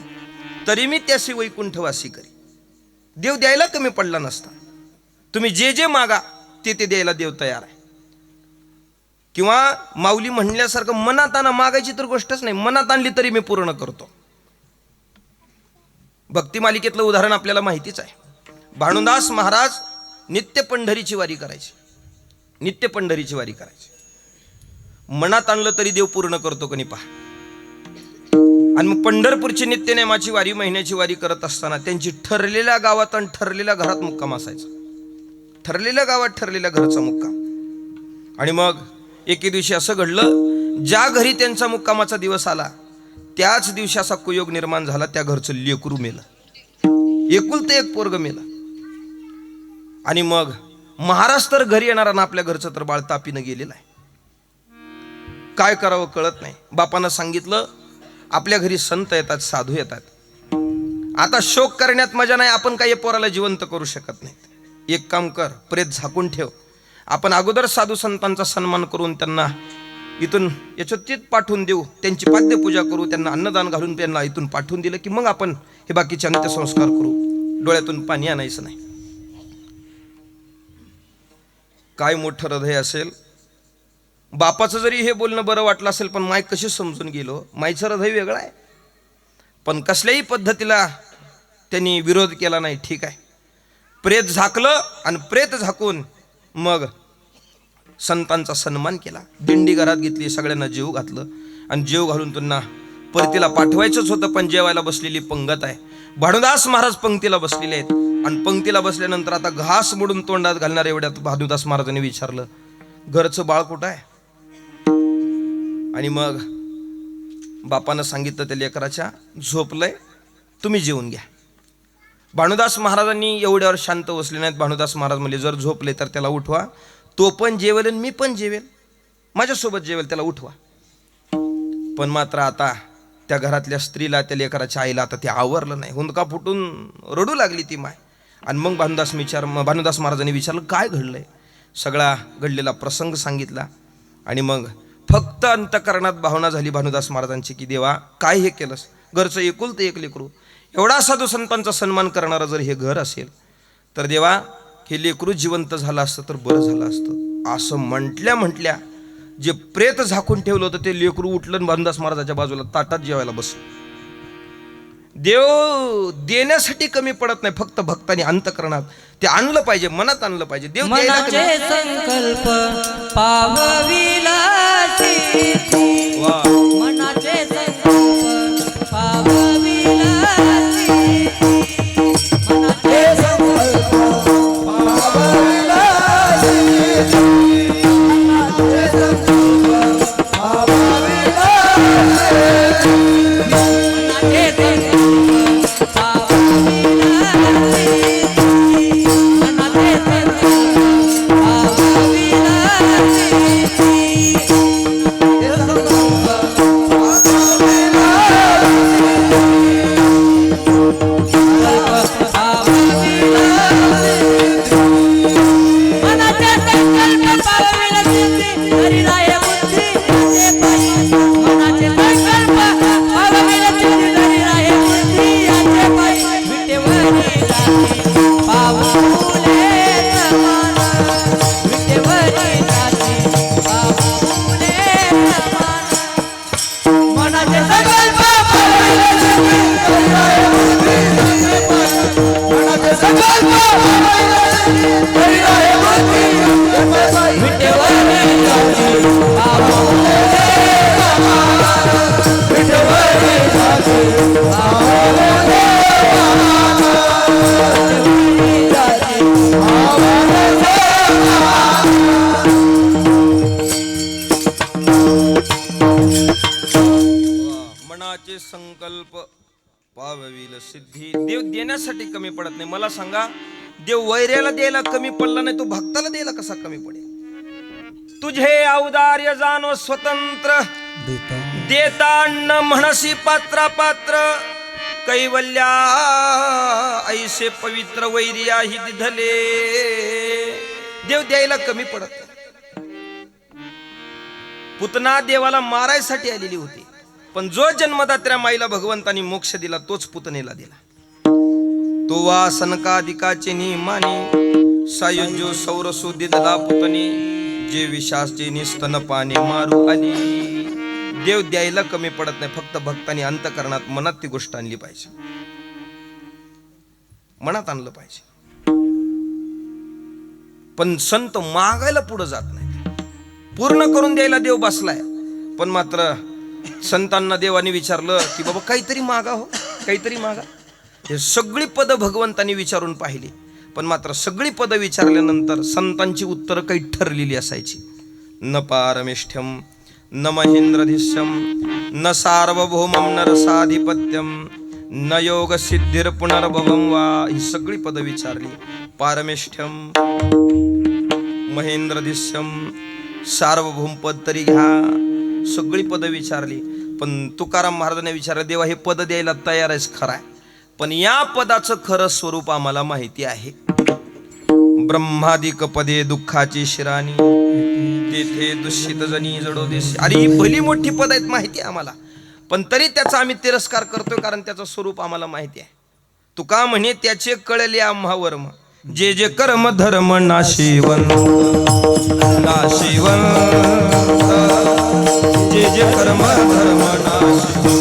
तरी मी त्याशी वैकुंठ वासी करी. देव द्यायला कमी पडला नसता. तुम्ही जे जे मागा ते ते द्यायला देव तयार आहे. किंवा माऊली म्हणल्यासारखं मनात आणा, मागायची तर गोष्टच नाही, मनात आणली तरी मी पूर्ण करतो. भक्ती मालिकेतलं उदाहरण आपल्याला माहितीच आहे. भानुदास महाराज नित्य पंढरीची वारी करायची, नित्य पंढरीची वारी करायची. मनात आणलं तरी देव पूर्ण करतो कणी पहा. आणि मग पंढरपूरची नित्यनेमाची वारी, महिन्याची वारी करत असताना त्यांची ठरलेल्या गावात आणि ठरलेल्या घरात मुक्काम असायचा. ठरलेल्या गावात ठरलेल्या घरचा मुक्काम. आणि मग एके दिवशी असं घडलं, ज्या घरी त्यांचा मुक्कामाचा दिवस आला त्याच दिवशी असा कुयोग निर्माण झाला, त्या घरचं लेकरू मेलं, एकुलते एक पोरग मेलं. आणि मग महाराज तर घरी येणारा ना, आपल्या घरचं तर बाळ तापीनं गेलेलं आहे. काय करावं कळत नाही. बापानं सांगितलं, आपल्या घरी संत येतात, साधू येतात, आता शोक करण्यात मजा नाही, आपण काही पोराला जिवंत करू शकत नाही. एक काम कर, प्रेत झाकून ठेव, आपण अगोदर साधू संतांचा सन्मान करून त्यांना इथून यशोचित पाठवून देऊ, त्यांची पाद्यपूजा करू, त्यांना अन्नदान घालून त्यांना इथून पाठवून दिलं की मग आपण हे बाकीचे अंत्यसंस्कार करू. डोळ्यातून पाणी आणायचं नाही. काय मोठं हृदय असेल. बापाचं जरी हे बोलणं बरं वाटलं असेल, पण माय कशी समजून गेलो, मायचं हृदय वेगळं आहे. पण कसल्याही पद्धतीला त्यांनी विरोध केला नाही. ठीक आहे, प्रेत झाकलं आणि प्रेत झाकून मग संतांचा सन्मान केला. दिंडी घरात घेतली, सगळ्यांना जेव घातलं आणि जेव घालून त्यांना परतीला पाठवायचंच होतं. पण जेवायला बसलेली पंगत आहे. भानुदास महाराज पंक्तीला बसलेले आहेत आणि पंक्तीला बसल्यानंतर आता घास मोडून तोंडात घालणार एवढ्यात भानुदास महाराजांनी विचारलं, घरचं बाळ कुठं आहे? आणि मग बापानं सांगितलं त्या लेकराच्या, झोपलंय, तुम्ही जेवून घ्या. भानुदास महाराजांनी एवढ्यावर शांत बसले नाहीत. भानुदास महाराज म्हणले, जर झोपले तर त्याला उठवा, तो पण जेवेल आणि मी पण जेवेल, माझ्यासोबत जेवेल, त्याला उठवा. पण मात्र आता त्या घरातल्या स्त्रीला, त्या लेकराच्या आईला आता ते आवरलं नाही. हुंदका फुटून रडू लागली ती माय. आणि मग भानुदास महाराजांनी विचारलं, काय घडलंय? सगळा घडलेला प्रसंग सांगितला. आणि मग फक्त अंतकरणात भावना झाली भानुदास महाराजांची की देवा, काय हे केलंस? घरचं एकुलतं एक लेकरू, एवढा साधू संतांचा सन्मान करणारं जर हे घर असेल तर देवा, हे लेकरू जिवंत झालं असतं तर बरं झालं असतं. असं म्हटल्या जे प्रेत झाकून ठेवलं होतं ते लेकरू उठलं, भानुदास महाराजाच्या बाजूला ताटात जेवायला बसलं. देव देण्यासाठी कमी पडत नाही, फक्त भक्तांनी अंतकरणात ते आणलं पाहिजे, मनात आणलं पाहिजे. देव मनाचे संकल्प पावविला वा, मनाचे संकल्प पावविला मनाचे संकल्प पावविला मनाचे संकल्प पावविला मनाचे मनाचे संकल्प पावविल सिद्धी. देव देण्यासाठी कमी पडत नाही. मला सांगा, देव वैऱ्याला द्यायला कमी पडला नाही, तो भक्ताला द्यायला कसा कमी पडेल? तुझे औदार्य जाणो स्वतंत्र, देता न म्हणसी पात्रा पात्र, कैवल्या ऐसे पवित्र वैर्याही दिधले. देव द्यायला कमी पडत नाही. पुतना देवाला मारायसाठी आलेली होती, पण जो जन्मदात्र्या माईला भगवंतानी मोक्ष दिला तोच पुतनेला दिला. तो वा सनकादिकाचे नियमाने सायुज्यो सौरसो दिदला पुतने, जे विशासचे निस्तन पाने मारू आली. देव द्यायला कमी पडत नाही. फक्त भक्तांनी अंतकरणात मनात ती गोष्ट आणली पाहिजे, मनात आणलं पाहिजे. पण संत मागायला पुढे जात नाही. पूर्ण करून द्यायला देव बसलाय, पण मात्र संतांना देवाने विचारलं की बाबा काहीतरी मागा, हो काहीतरी मागा. हे सगळी पद भगवंतांनी विचारून पाहिली, पण मात्र सगळी पद विचारल्यानंतर संतांची उत्तरं काही ठरलेली असायची. न पारमेष्ठ्यम न महेंद्रधिष्यम न सार्वभौमम न रसाधिपत्यम न योग सिद्धिर पुनर्भवम वा. ही सगळी पद विचारली. पारमेष्ठ्यम, महेंद्रधिष्यम, सार्वभौम पद तरी घ्या, सगळी पद विचारली. पण तुकाराम महाराजांनी विचारलं, देवा हे पद द्यायला तयार आहेस खरं आहे, पण या पदाचं खरं स्वरूप आम्हाला माहिती आहे. ब्रह्मादिक पदे दुःखाची शिराणी, तेथे दुष्टित जनी जडो देश. अरे ही भली मोठी पद आहेत, माहिती आहे आम्हाला, पण तरी त्याचा आम्ही तिरस्कार करतोय, कारण त्याचं स्वरूप आम्हाला माहिती आहे. तुका म्हणे त्याचे कळले आम्हा वर्म, जे जे कर्म धर्म नाशिवन नाशिवन, जे जे कर्म धर्म नाशिवन.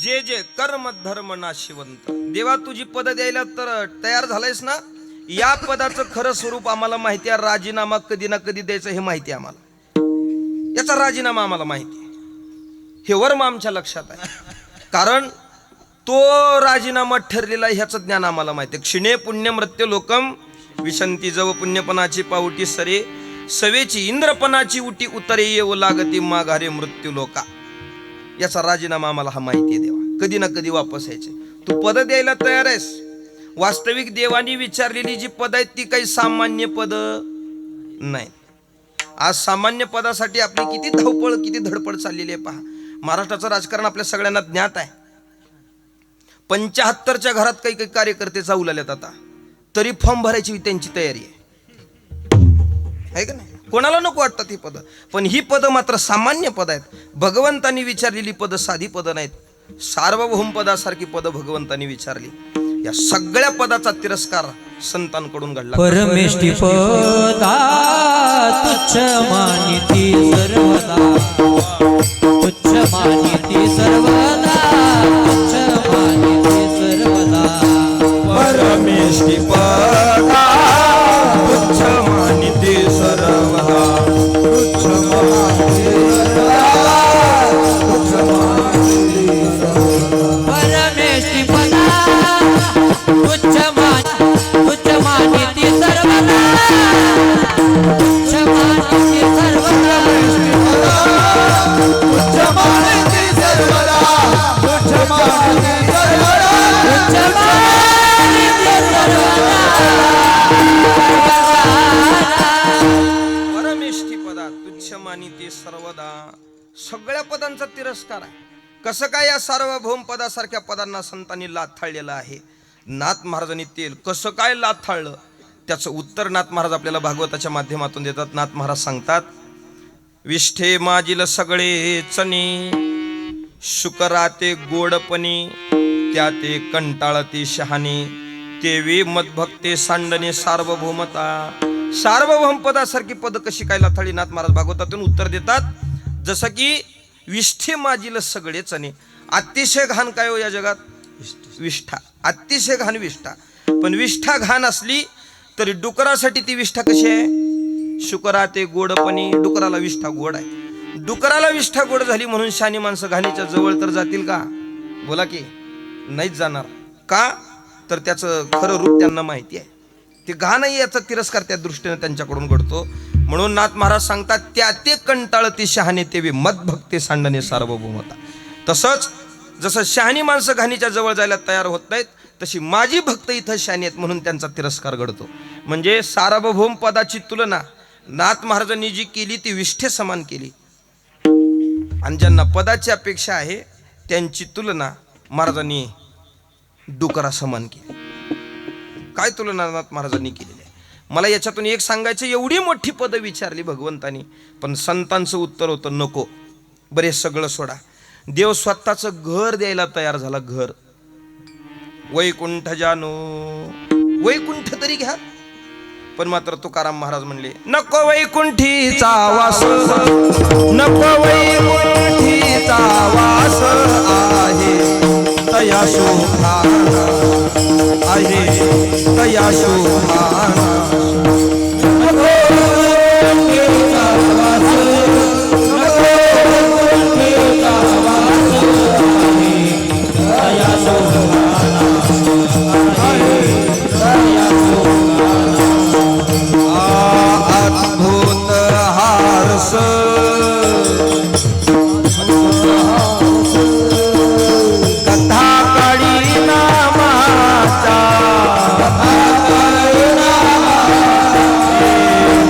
जे जे कर्म धर्म नाशिवंत. देवा तुझी पद द्यायला तर तयार झालायस ना, या पदाचं खरं स्वरूप आम्हाला माहिती आहे. राजीनामा कधी ना कधी द्यायचं हे माहिती आहे आम्हाला, याचा राजीनामा आम्हाला माहिती आहे, हे वर्म आमच्या लक्षात आहे. कारण तो राजीनामा ठरलेला आहे ह्याचं ज्ञान आम्हाला माहिती आहे. क्षिणे पुण्य मृत्यू लोकम विशंती, जव पुण्यपणाची पावटी सरे, सवेची इंद्रपणाची उटी उतरे, येऊ लागती माघारे मृत्यू लोका. याचा राजीनामा आम्हाला हा माहिती आहे. देवा कधी ना कधी वापस यायचे. तू पद द्यायला तयार आहेस. वास्तविक देवानी विचारलेली जी पद आहेत ती काही सामान्य पद नाही. आज सामान्य पदासाठी आपली किती धावपळ किती धडपड चाललेली आहे पहा. महाराष्ट्राचं राजकारण आपल्या सगळ्यांना ज्ञात आहे. 75च्या घरात काही काही कार्यकर्ते जाऊ लागलेत आता, तरी फॉर्म भरायची त्यांची तयारी आहे का नाही. कोणाला नको वाटतात ही पद, पण ही पद मात्र सामान्य पद आहेत. भगवंतांनी विचारलेली पद साधी पद नाहीत. सार्वभौम पदासारखी पद भगवंतांनी विचारली. या सगळ्या पदाचा तिरस्कार संतांकडून घडला. परमेष्ठी पदा तुच्छ मानिती सर्वदा, तुच्छ मानिती सर्वदा, तुच्छ मानिती सर्वदा. परमेष्ठी पदा तुच्छ मानिती सर्वदा, तुच्छ मानिती सर्वदा, तुच्छ मानिती सर्वदा. परमेष्ठी पदा तुच्छ मानिती सर्वदा, तुच्छ मानिती सर्वदा. सगळ्या पदांचा तिरस्कार आहे. कसं काय या सार्वभौम पदासारख्या पदांना संतांनी लाथाळलेलं आहे? नाथ महाराजांनी तेल कसं काय लाथाळलं, त्याचं उत्तर नाथ महाराज आपल्याला भागवताच्या माध्यमातून देतात. नाथ महाराज सांगतात, विष्ठे माजिल सगळे चनी, शुकराते गोडपणी, त्या ते कंटाळते शहाणी, तेवी मदभक्ते सांडणे सार्वभौमता. सार्वभौम पदासारखी पद कशी काय लाथाळली? नाथ महाराज भागवतातून उत्तर देतात, जसं की विष्ठे माजिल सगळे चणे. अतिशय घाण काय हो या जगात? विष्ठा. अतिशय घाण विष्ठा. पण विष्ठा घाण असली तरी डुकरासाठी ती विष्ठा कशी आहे? शुकराते गोडपणी. डुकराला विष्ठा गोड आहे. डुकराला विष्ठा गोड झाली म्हणून शहाणी माणसं घाणीच्या जवळ तर जातील का? बोला की नाहीच जाणार. का? तर त्याचं खरं रूप त्यांना माहिती आहे. ते घाणही याचा तिरस्कार त्या दृष्टीने त्यांच्याकडून घडतो. म्हणून नाथ महाराज सांगतात, त्या ते कंटाळती शहाणे तेवी मदभक्ते सांडणे सार्वभौमता. तसंच जसं शहाणी माणसं घाणीच्या जवळ जायला तयार होत नाहीत, तशी माझी भक्त इथं शहाणी आहेत म्हणून त्यांचा तिरस्कार घडतो. म्हणजे सार्वभौम पदाची तुलना नाथ महाराजांनी जी केली ती विष्ठे समान केली, आणि ज्यांना पदाची अपेक्षा आहे त्यांची तुलना महाराजांनी डुकरा समान केली. काय तुलना नाथ महाराजांनी केलेली आहे? मला याच्यातून एक सांगायचं, एवढी मोठी पदं विचारली भगवंतानी, पण संतांचं उत्तर होतं नको. बरे सगळं सोडा, देव स्वतःचं घर द्यायला तयार झाला. घर वैकुंठ जानो, वैकुंठ तरी घ्या. पण मात्र तुकाराम महाराज म्हणले, नको वैकुंठीचा वास, नको वैकुंठीचा वास आहे, तया शोभाना आहे, तया शोभाना. नको वैकुंठीचा वास, नको वैकुंठीचा वास आहे, तया शोभाना आहे, तया शोभाना. अद्भुत हारस, कथा काळी नामाचा,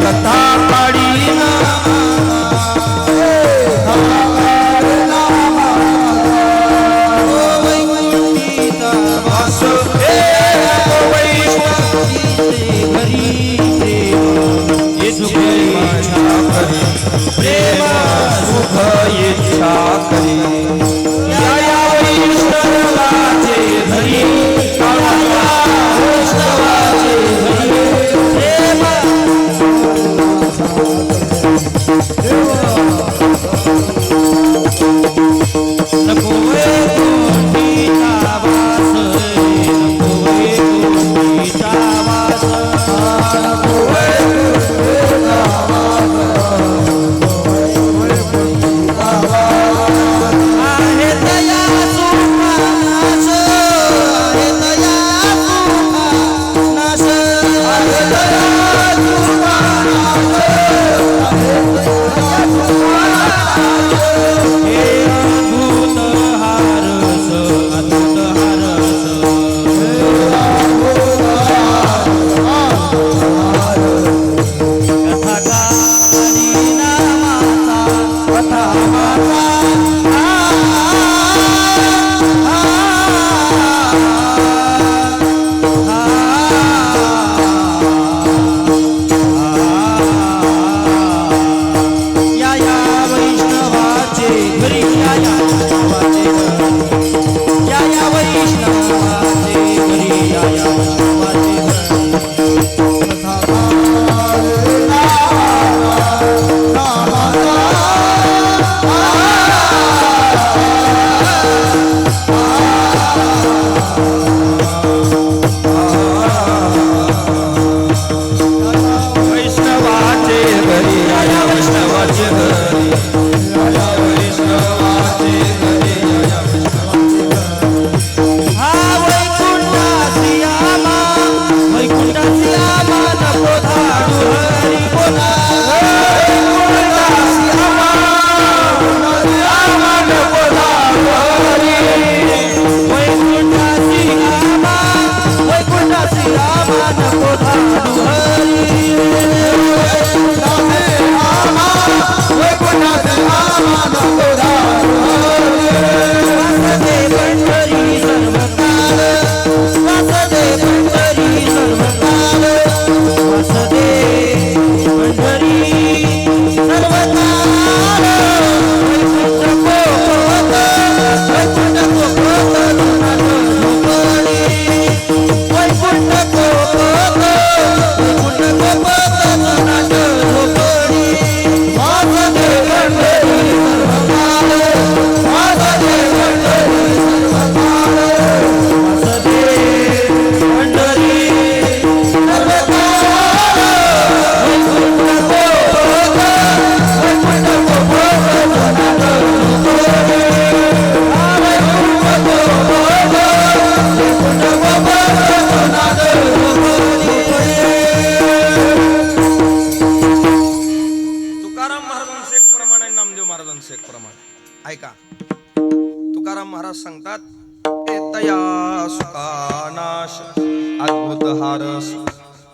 कथा काळी वैकुंठीचा वास, प्रेम सुख इच्छा करी, या वैष्णवाचे धरी, वैष्णवाचे धरी, प्रेम नको वैकुंठीचा वास, नको वैकुंठीचा वास, नको वैकुंठीचा वास. आहे तया सुखानाश, आहे तया सुखानाश, आहे तया सुखानाश, आहे तया सुखानाश. हे अद्भुत हारस, अद्भुत हारस, कथा काळी नामाचा, कथा माता. या वैष्णवाचे घरी, या वैष्णवाचे घरी, या वैष्णवाचे घरी, या वैष्णवाचे घरी. वैष्णवाचे घरी, या वैष्णवाचे घरी, या वैष्णवाचे घरी, या ऐका, तुकाराम महाराज सांगतात, तया सुखानाश अद्भुत हारस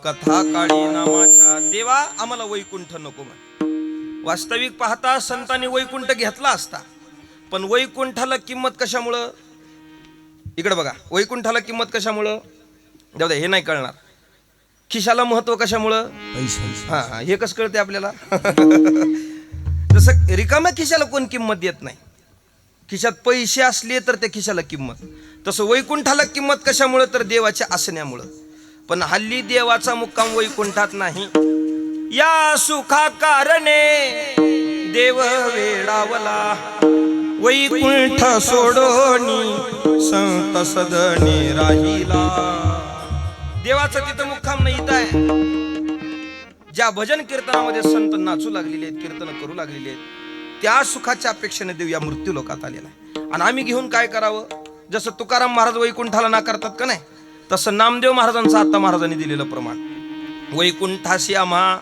कथा काळी नामाच्या. देवा आम्हाला वैकुंठ नको म्हण. वास्तविक पाहता संतांनी वैकुंठ घेतला असता, पण वैकुंठाला किंमत कशामुळं? इकडे बघा, वैकुंठाला किंमत कशामुळं? जाऊ द्या, हे नाही कळणार. खिशाला महत्व कशामुळं? पैसा. हा, हे कसं कळते आपल्याला? जसं रिकाम्या खिशाला कोण किंमत देत नाही. खिशात पैसे असले तर त्या खिशाला किंमत. तसं वैकुंठाला किंमत कशामुळं? तर देवाच्या असण्यामुळं. पण हल्ली देवाचा मुक्काम वैकुंठात नाही. या सुखा कारणे देव वेडावला, वैकुंठ सोडोनी संत सदनी राहिला. देवाचा तिथं मुक्काम नाही, इथं आहे. ज्या भजन कीर्तनामध्ये संत नाचू लागलेले आहेत, कीर्तन करू लागलेले आहेत, त्या सुखाच्या अपेक्षेने देव या मृत्यू लोकात आलेला आहे. आणि आम्ही घेऊन काय करावं? जसं तुकाराम महाराज वैकुंठाला नाकारतात का नाही, तसं नामदेव महाराजांचं आता महाराजांनी दिलेलं प्रमाण. वैकुंठाशी आम्हा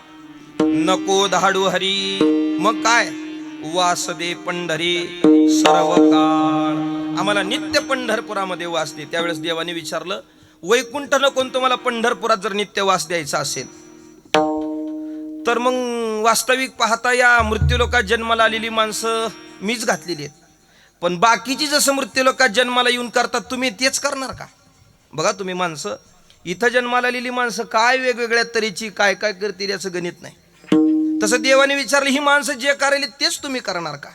नको धाडू हरी, मग काय? वास दे पंढरी सर्व काळ. आम्हाला नित्य पंढरपुरामध्ये वास दे. त्यावेळेस देवाने विचारलं, वैकुंठ नको, तुम्हाला पंढरपुरात जर नित्य वास द्यायचा असेल तर मग वास्तविक पाहता या मृत्यूलोकात जन्माला आलेली माणसं मीच घातलेली आहेत. पण बाकीची जसं मृत्यूलोकात जन्माला येऊन करतात, तुम्ही तेच करणार का? बघा, तुम्ही माणसं इथं जन्माला आलेली माणसं काय वेगवेगळ्या तऱ्हेची काय काय करतील याचं गणित नाही. तसं देवाने विचारलं, ही माणसं जे करायली तेच तुम्ही करणार का?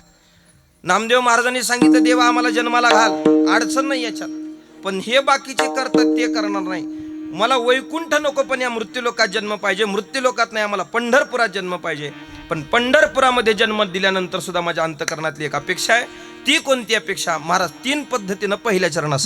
नामदेव महाराजांनी सांगितलं, देवा आम्हाला जन्माला घाल, अडचण नाही याच्यात, पण हे बाकीचे करतात ते करणार नाही. मला वैकुंठ नको, पण या मृत्यूलोकात जन्म पाहिजे. मृत्यूलोकात नाही, आम्हाला पंढरपुरात जन्म पाहिजे. पण पंढरपुरामध्ये जन्म दिल्यानंतर सुद्धा माझ्या अंतकरणातली एक अपेक्षा आहे. ती कोणती अपेक्षा? महाराज 3 पद्धतीनं पहिल्या चरणात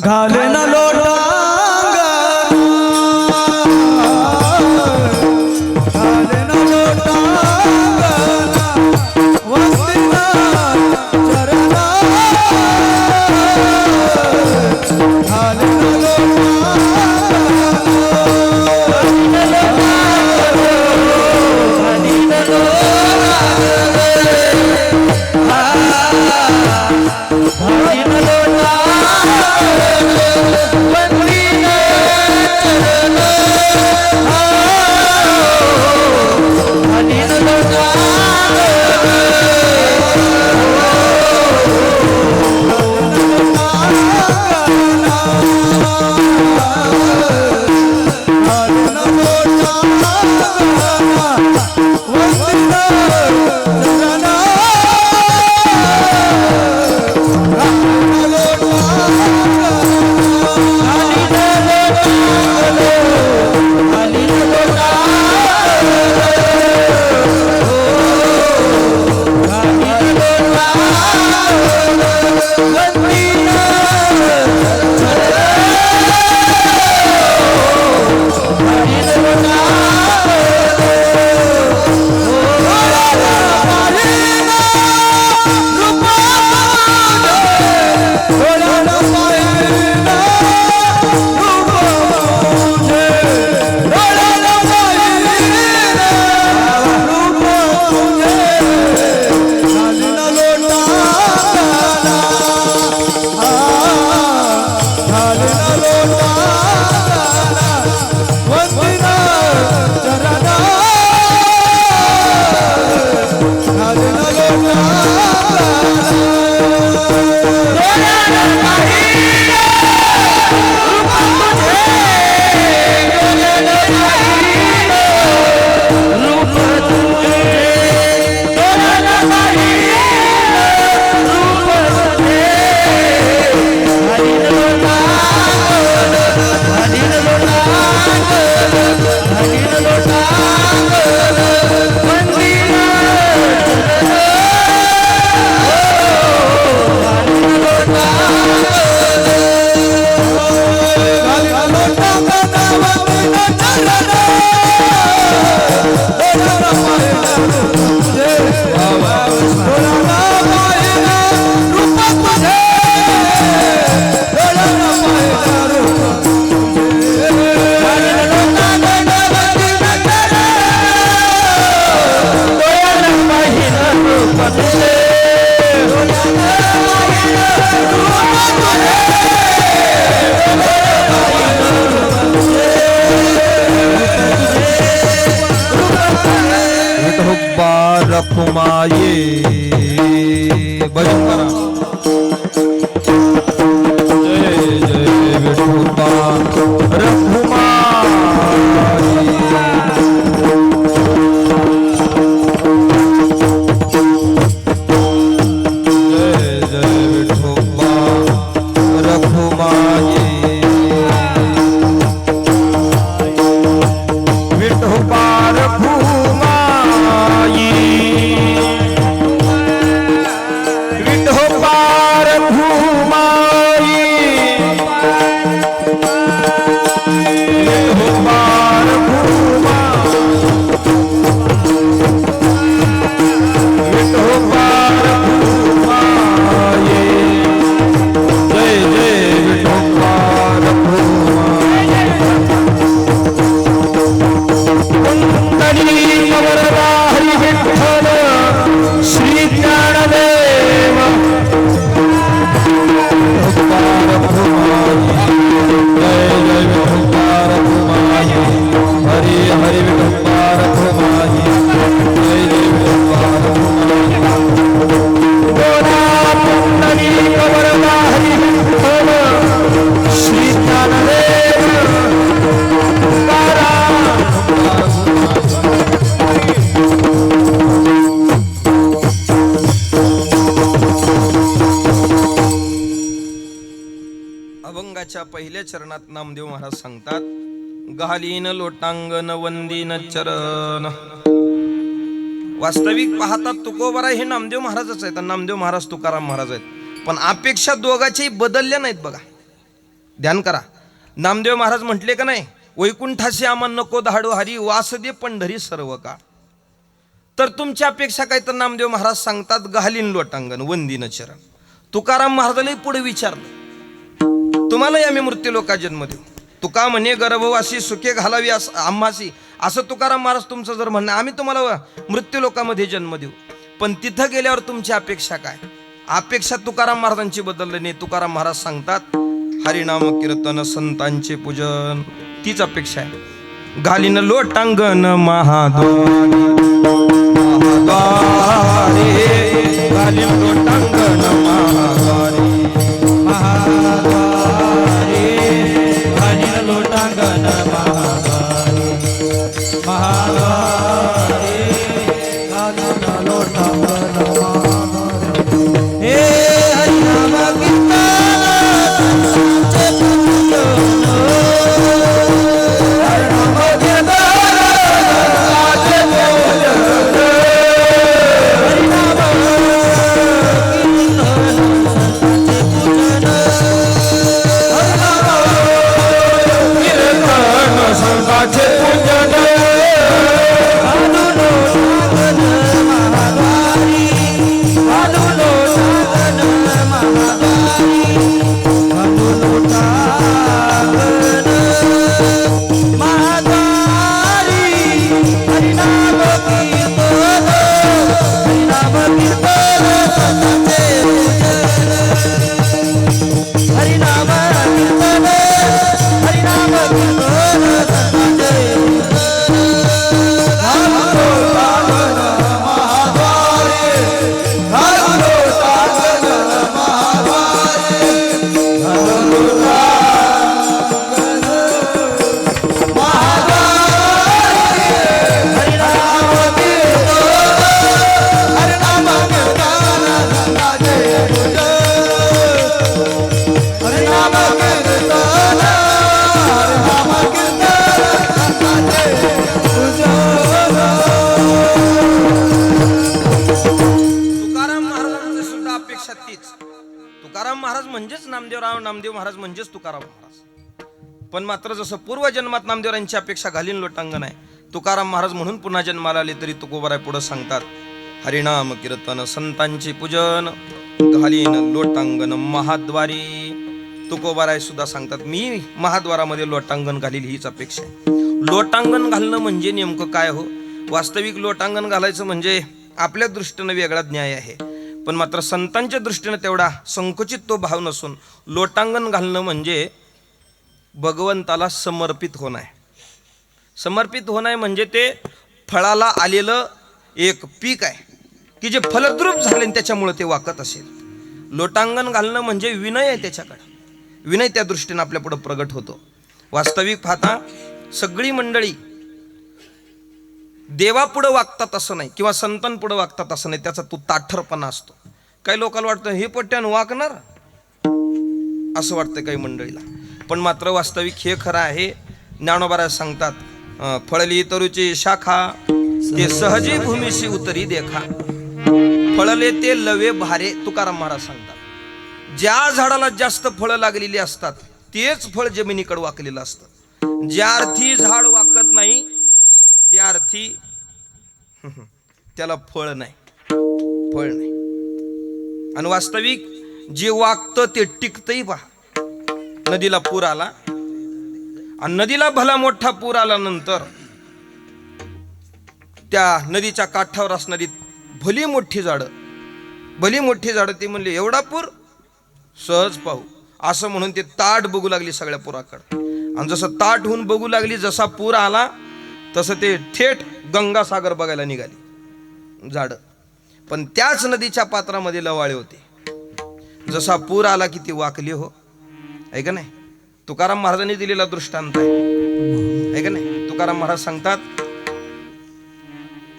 Hey! दिनाच्या पहिल्या चरणात नामदेव महाराज सांगतात घालीन लोटांगण वंदीन चरण. वास्तविक पाहता तुकोबारा हे नामदेव महाराजच आहेत आणि नामदेव महाराज तुकाराम महाराज आहेत, पण अपेक्षा दोघाच्याही बदलल्या नाहीत. बघा, ध्यान करा. नामदेव महाराज म्हटले का नाही, वैकुंठाशी आम्हा नको धाडू हरी वास दे पंढरी सर्व का. तर तुमची अपेक्षा काय, तर नामदेव महाराज सांगतात घालीन लोटांगण वंदीन चरण. तुकाराम महाराजालाही पुढे विचारलं, तुम्हालाही आम्ही मृत्यूलोका जन्म देऊ. तुका म्हणे गर्भवासी सुखे घालावी आम्हासी, असं तुकाराम महाराज तुमचं जर म्हणणं, आम्ही तुम्हाला मृत्यूलोकामध्ये जन्म देऊ. पण तिथं गेल्यावर तुमची अपेक्षा काय. अपेक्षा तुकाराम महाराजांची बदलली नाही. तुकाराम महाराज सांगतात हरिनाम कीर्तन संतांचे पूजन, तीच अपेक्षा आहे. घालीन लोटांगण महाद्वारे, घालीन लोटांगण महाद्वारे, घालीन लोटांगण महाद्वारे, महाद्वारे, घालीन लोटांगण महाद्वारे. हे हरिनाम कीर्तन नामदेव महाराज म्हणजेच तुकाराम महाराज. पण मात्र जसं पूर्वजन्मात नामदेवरांची अपेक्षा घालीन लोटांगण आहे, तुकाराम महाराज म्हणून पुन्हा जन्माला आले तरी तुकोबाराय पुढे सांगतात हरिनाम कीर्तन संतांचे पूजन घालीन लोटांगण महाद्वारी. तुकोबाराय सुद्धा सांगतात मी महाद्वारामध्ये लोटांगण घालील हीच अपेक्षा आहे. लोटांगण घालणं म्हणजे नेमकं काय हो. वास्तविक लोटांगण घालायचं म्हणजे आपल्या दृष्टीनं वेगळा न्याय आहे, पण मात्र संतांच्या दृष्टीने तेवढा संकुचित तो भाव नसून लोटांगण घालणं म्हणजे भगवंताला समर्पित होणं आहे. समर्पित होणं आहे म्हणजे ते फळाला आलेलं एक पीक आहे की जे फलद्रूप झाले त्याच्यामुळे ते वाकत असेल. लोटांगण घालणं म्हणजे विनय आहे, त्याच्याकडे विनय त्या दृष्टीने आपल्या पुढे प्रगट होतो. वास्तविक पाहता सगळी मंडळी देवापुढं वागतात असं नाही, किंवा संतांपुढं वागतात असं नाही, त्याचा तो ताठरपणा असतो. काही लोकांना वाटतं हे पट्ट्यानं वागणार असं वाटतं काही मंडळीला, पण मात्र वास्तविक हे खरं आहे. ज्ञानोबा सांगतात फळली तरुची शाखा ते सहजी भूमीशी उतरी देखा, फळले ते लवे भारे. तुकाराम महाराज सांगतात ज्या झाडाला जास्त फळं लागलेली असतात तेच फळ जमिनीकडे वाकलेलं असतं. ज्या अर्थी झाड वाकत नाही त्या अर्थी त्याला फळ नाही, फळ नाही. आणि वास्तविक जे वाकतं ते टिकतही. पहा, नदीला पूर आला आणि नदीला भला मोठा पूर आल्यानंतर त्या नदीच्या काठावर असणारी भली मोठी झाडं ती म्हणली एवढा पूर सहज पाहू, असं म्हणून ते ताट बघू लागली सगळ्या पुराकडे. आणि जसं ताट होऊन बघू लागली, जसा पूर आला तसं ते थेट गंगासागर बघायला निघाली झाडं. पण त्याच नदीच्या पात्रामध्ये लवाळे होते. जसा पूर आला की ती वाकली हो, आहे का नाही. तुकाराम महाराजांनी दिलेला दृष्टांत आहे का नाही. तुकाराम महाराज सांगतात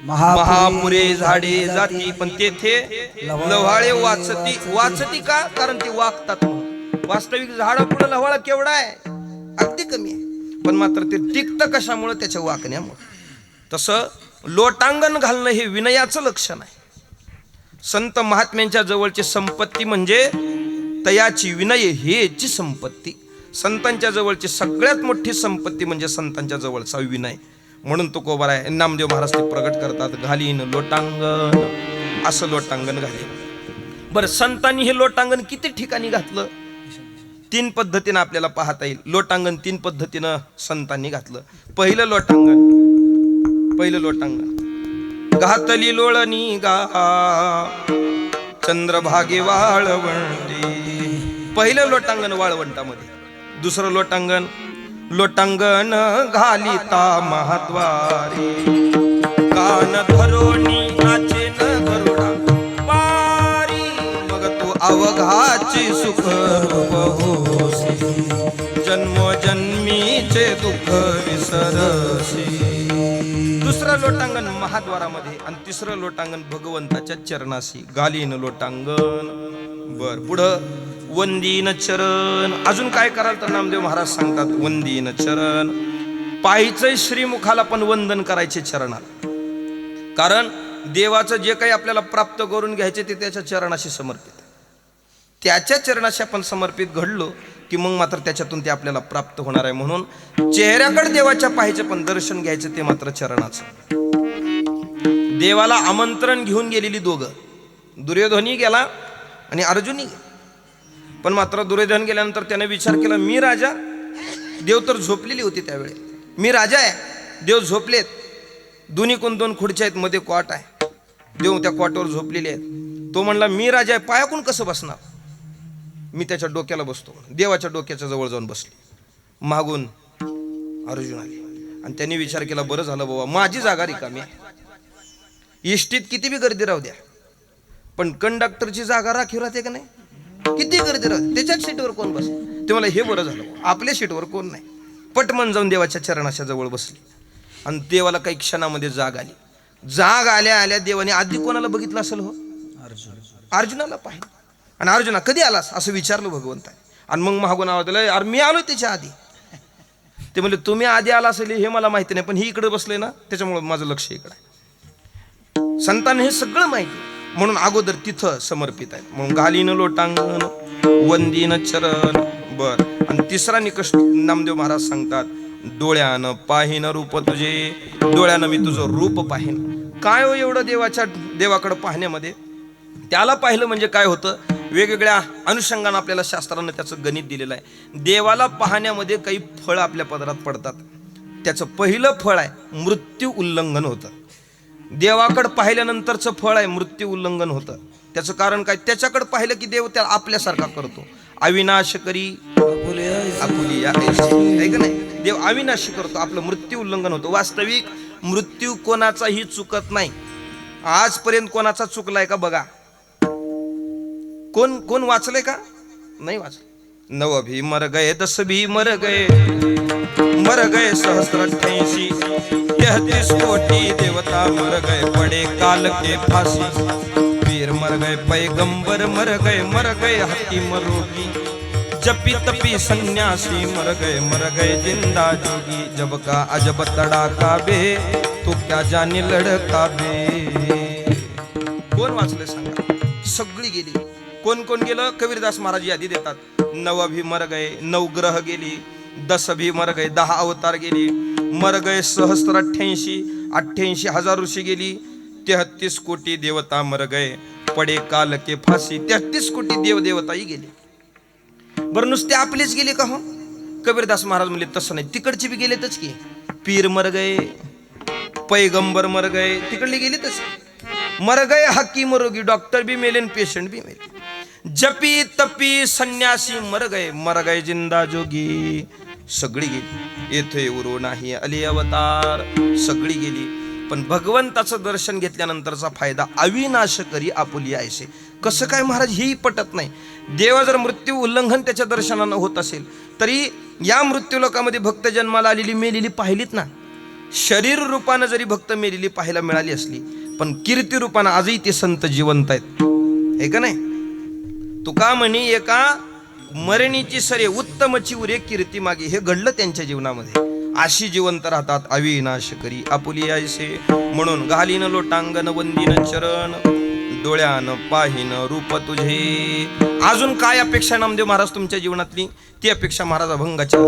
महापुरे झाडे जाती पण तेथे लव्हाळे वाचती. वाचती का? कारण ती वाकतात म्हणून. वास्तविक झाडा पुढे लवाळा केवढा आहे, अगदी कमी आहे, पण मात्र ते टिकतं कशामुळे, त्याच्या वाकण्यामुळे. तसं लोटांगण घालणं हे विनयाचं लक्षण आहे. संत महात्म्यांच्या जवळची संपत्ती म्हणजे तयाची विनय हेची संपत्ती. संतांच्या जवळची सगळ्यात मोठी संपत्ती म्हणजे संतांच्या जवळचा विनय. म्हणून तो कोबार आहे, नामदेव महाराज ते प्रगट करतात, घालीन लोटांगण, असं लोटांगण घालीन. बरं, संतांनी हे लोटांगण किती ठिकाणी घातलं? 3 पद्धतीनं आपल्याला पाहता येईल. लोटांगण 3 पद्धतीनं संतांनी घातलं. पहिलं लोटांगण घातली लोळणी गा चंद्रभागे वाळवंटी. पहिलं लोटांगण वाळवंटामध्ये. दुसरं लोटांगण घालिता महाद्वारी, कान धरोणी नाचे न गरुडा पारी, मग तू अवघाची सुख रूप होसी, जन्मोजन्मीचे दुःख विसरसी. दुसरं लोटांगण महाद्वारामध्ये आणि तिसरं लोटांगण भगवंताच्या चरणाशी, घालीन लोटांगण. बर, पुढं वंदीन चरण. अजून काय कराल तर नामदेव महाराज सांगतात, वंदीन चरण. पाहिचं श्रीमुखाला पण वंदन करायचे चरणाला. कारण देवाचं जे काही आपल्याला प्राप्त करून घ्यायचे ते त्याच्या चरणाशी समर्पित. त्याच्या चरणाशी आपण समर्पित घडलो की मग मात्र त्याच्यातून ते आपल्याला प्राप्त होणार आहे. म्हणून चेहऱ्याकडे देवाच्या पाहायचं, पण दर्शन घ्यायचं ते मात्र चरणाचं. देवाला आमंत्रण घेऊन गेलेली दोघं, दुर्योधनही गेला आणि अर्जुनही गेला. पण मात्र दुर्योधन गेल्यानंतर त्याने विचार केला, मी राजा, देव तर झोपलेली होती त्यावेळी, मी राजा आहे, देव झोपलेत, दोन्ही कोण 2 खुर्च्या आहेत, मध्ये क्वाट आहे, देव त्या क्वाटवर झोपलेले आहेत. तो म्हणला, मी राजा आहे, पायाकून कसं बसणार, मी त्याच्या डोक्याला बसतो. देवाच्या डोक्याच्या जवळ जाऊन बसले. मागून अर्जुन आले आणि त्यांनी विचार केला, बरं झालं बाबा, माझी जागा रिकामी आहे. इष्टीत किती बी गर्दी राहू द्या, पण कंडक्टरची जागा राखीव राहते का नाही? किती गर्दी राहते, त्याच्याच सीटवर कोण बसले. ते मला हे बरं झालं, आपल्या सीटवर कोण नाही. पटमन जाऊन देवाच्या चरणाच्या जवळ बसली आणि देवाला काही क्षणामध्ये जाग आली. जाग आल्या आल्या देवाने आधी कोणाला बघितलं असेल हो? अर्जुनाला पाहिलं. आणि अर्जुना कधी आलास असं विचारलं भगवंताने. आणि मग मागून आवाज दिला, अरे मी आलो त्याच्या आधी. ते म्हणले, तुम्ही आधी आला असेल हे मला माहिती नाही, पण ही इकडे बसले ना त्याच्यामुळे माझं लक्ष इकडे आहे. संतांना हे सगळं माहिती, म्हणून अगोदर तिथं समर्पित आहेत. म्हणून घालीन लोटांगण, वंदीन चरण. बर, आणि तिसरा निकष नामदेव महाराज सांगतात, डोळ्यानं पाहिन रूप तुझे, डोळ्यानं मी तुझं रूप पाहिन. काय हो एवढं देवाकडे पाहण्यामध्ये? त्याला पाहिलं म्हणजे काय होतं? वेगवेगळ्या अनुषंगानं आपल्याला शास्त्रानं त्याचं गणित दिलेलं आहे. देवाला पाहण्यामध्ये काही फळ आपल्या पदरात पडतात. त्याचं पहिलं फळ आहे मृत्यू उल्लंघन होतं. देवाकडं पाहिल्यानंतरचं फळ आहे मृत्यू उल्लंघन होतं. त्याचं कारण काय? त्याच्याकडे पाहिलं की देव त्या आपल्यासारखा करतो. अविनाश करी आपुलिया ऐसे, का नाही? देव अविनाशी करतो, आपलं मृत्यू उल्लंघन होतं. वास्तविक मृत्यू कोणाचाही चुकत नाही. आजपर्यंत कोणाचा चुकलाय का बघा? कोण वाचलंय का? नाही वाचलं. 9 भी मर गए, 10 भी मर गए, मर गए सहस्त्र 33 कोटी देवता मर गए, पड़े काल के फांसी. पीर मर गए, पैगंबर मर गए हत्ती मरोगी, जपी तपी सन्यासी मर गए जिंदा जोगी. जब का अजब तड़ाका बे, तो क्या जाने लड़का बे. कोण वाचले सांगा? सगळी गेली. कोण गेलं? कबीरदास महाराज यादी देतात. 9 भी मर गए, 9 ग्रह गेली. 10 भी मर गए, 10 अवतार गेली. मर गए सहस्त्र 88 हजार ऋषी गेली. 33 कोटी देवता मर गए, पडे काल के फाशी. 33 कोटी देवताही गेले. बरं नुसते आपलेच गेले का हो? कबीरदास महाराज म्हणले तसं नाही, तिकडचे बी गेलेतच की. पीर मर गए, पैगंबर मर गए, तिकडले गेलेतच. मर गए हकीम रोगी, डॉक्टर भी मेले, पेशंट भी मेले. जपी तपी संन्यासी मर गए जिंदा जोगी. सगळी गेली. येथे उरो नाही अली अवतार, सगळी गेली. पण भगवंताचं दर्शन घेतल्यानंतरचा फायदा अविनाश करी आपुलिया ऐसे. कसं काय महाराज? हेही पटत नाही. देवा जर मृत्यू उल्लंघन त्याच्या दर्शनानं होत असेल तरी या मृत्यू लोकामध्ये भक्त जन्माला आलेली मेलेली पाहिलीत ना. शरीर रूपानं जरी भक्त मेलेली पाहायला मिळाली असली, पण कीर्ती रूपानं आजही ते संत जिवंत आहेत, हे का नाही? तुका म्हणी एका मरणीची सरे उत्तमची उरे कीर्ती मागे. हे घडलं त्यांच्या जीवनामध्ये. अशी जिवंत राहतात अविनाश करी आपुली ऐसे. म्हणून घालीन लोटांगण वंदीन चरण डोळ्यान पाहिन रूप तुझे. अजून काय अपेक्षा नामदेव महाराज तुमच्या जीवनातली? ती अपेक्षा महाराज अभंगाच्या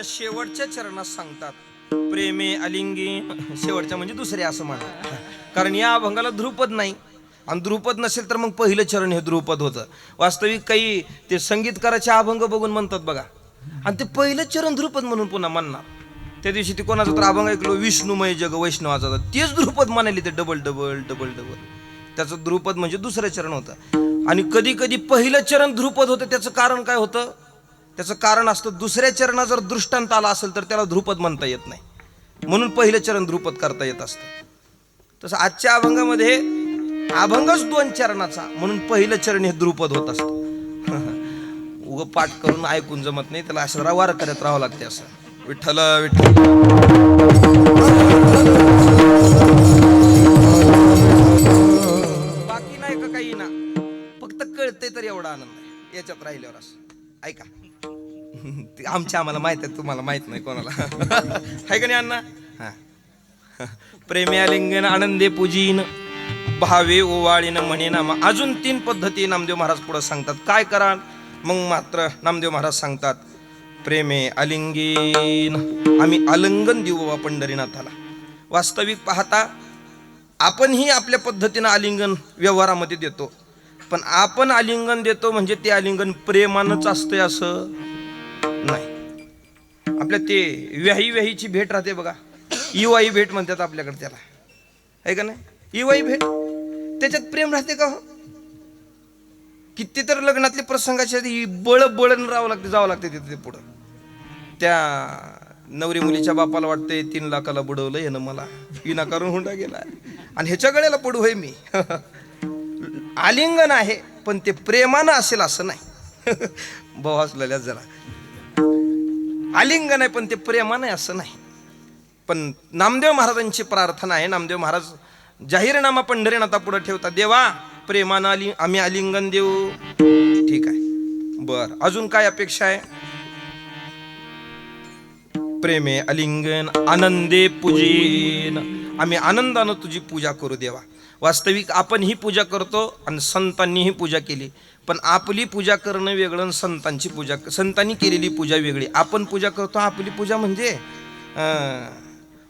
शेवटच्या चरणात सांगतात प्रेमे अलिंगी. शेवटच्या म्हणजे दुसरे असं म्हणा. कारण या अभंगाला ध्रुपद नाही आणि ध्रुपद नसेल तर मग पहिलं चरण हे ध्रुपद होतं. वास्तविक काही ते संगीतकाराचे अभंग बघून म्हणतात बघा, आणि ते पहिलं चरण ध्रुपद म्हणून पुन्हा म्हणणार. त्या दिवशी ते कोणाचा तर अभंग ऐकलो, विष्णुमय जग वैष्णवाचा, तेच ध्रुपद म्हणाले ते डबल डबल डबल डबल. त्याचं ध्रुपद म्हणजे दुसरं चरण होतं. आणि कधी कधी पहिलं चरण ध्रुपद होतं. त्याचं कारण काय होतं? त्याचं कारण असतं दुसऱ्या चरणा जर दृष्टांत आला असेल तर त्याला ध्रुपद म्हणता येत नाही, म्हणून पहिलं चरण ध्रुपद करता येत असतं. तसं आजच्या अभंगामध्ये अभंगच 2 चरणाचा, म्हणून पहिलं चरण हे ध्रुपद होत असतं. उग पाठ करून ऐकून जमत नाही, त्याला असं वार करत राहावं लागते. असं विठ्ठल विठ्ठल बाकी नाही का काही ना, फक्त कळते तर एवढा आनंद आहे याच्यात राहिल्यावर. असं ऐका, आमच्या आम्हाला माहित आहे, तुम्हाला माहित नाही कोणाला. आहे का नाही अण्णा? हा. प्रेमे आलिंगन आनंदे पूजीन भावे ओवाळीन म्हणे नामा. अजून 3 पद्धती नामदेव महाराज पुढे सांगतात. काय करा मग मात्र नामदेव महाराज सांगतात प्रेमे आलिंगीन, आम्ही आलिंगन देऊ बाबा पंढरीनाथाला. वास्तविक पाहता आपणही आपल्या पद्धतीनं आलिंगन व्यवहारामध्ये देतो, पण आपण आलिंगन देतो म्हणजे ते आलिंगन प्रेमानंच असतंय असं नाही. आपल्या ते व्याहीची भेट राहते बघा, इवाई भेट म्हणतात आपल्याकडे त्याला, आहे का नाही? इवाई भेट, त्याच्यात प्रेम राहते का हो? किती तर लग्नातले प्रसंगाच्या आधी बळण राहावं लागते, जावं लागते तिथे पुढं. त्या नवरी मुलीच्या बापाला वाटतंय 3 लाखाला बुडवलं यानं मला, विनाकारण हुंडा गेला आणि ह्याच्या गळ्याला पडू होय मी. आलिंगन आहे पण ते प्रेमानं असेल असं नाही. भाऊ हसलेल्या जरा. आलिंगन आहे पण ते प्रेमानं आहे असं नाही. पण नामदेव महाराजांची प्रार्थना आहे, नामदेव महाराज जाहीरनामा पंढरीनाथा पुढे ठेवतात, देवा प्रेमानं आम्ही आलिंगन देऊ. ठीक आहे, बर. अजून काय अपेक्षा आहे? प्रेमे अलिंगन आनंदे पूजीन, आम्ही आनंदानं तुझी पूजा करू देवा. वास्तविक आपण ही पूजा करतो आणि संतांनीही पूजा केली, पण आपली पूजा करणं वेगळं आणि संतांची पूजा, संतांनी केलेली पूजा वेगळी. आपण पूजा करतो, आपली पूजा म्हणजे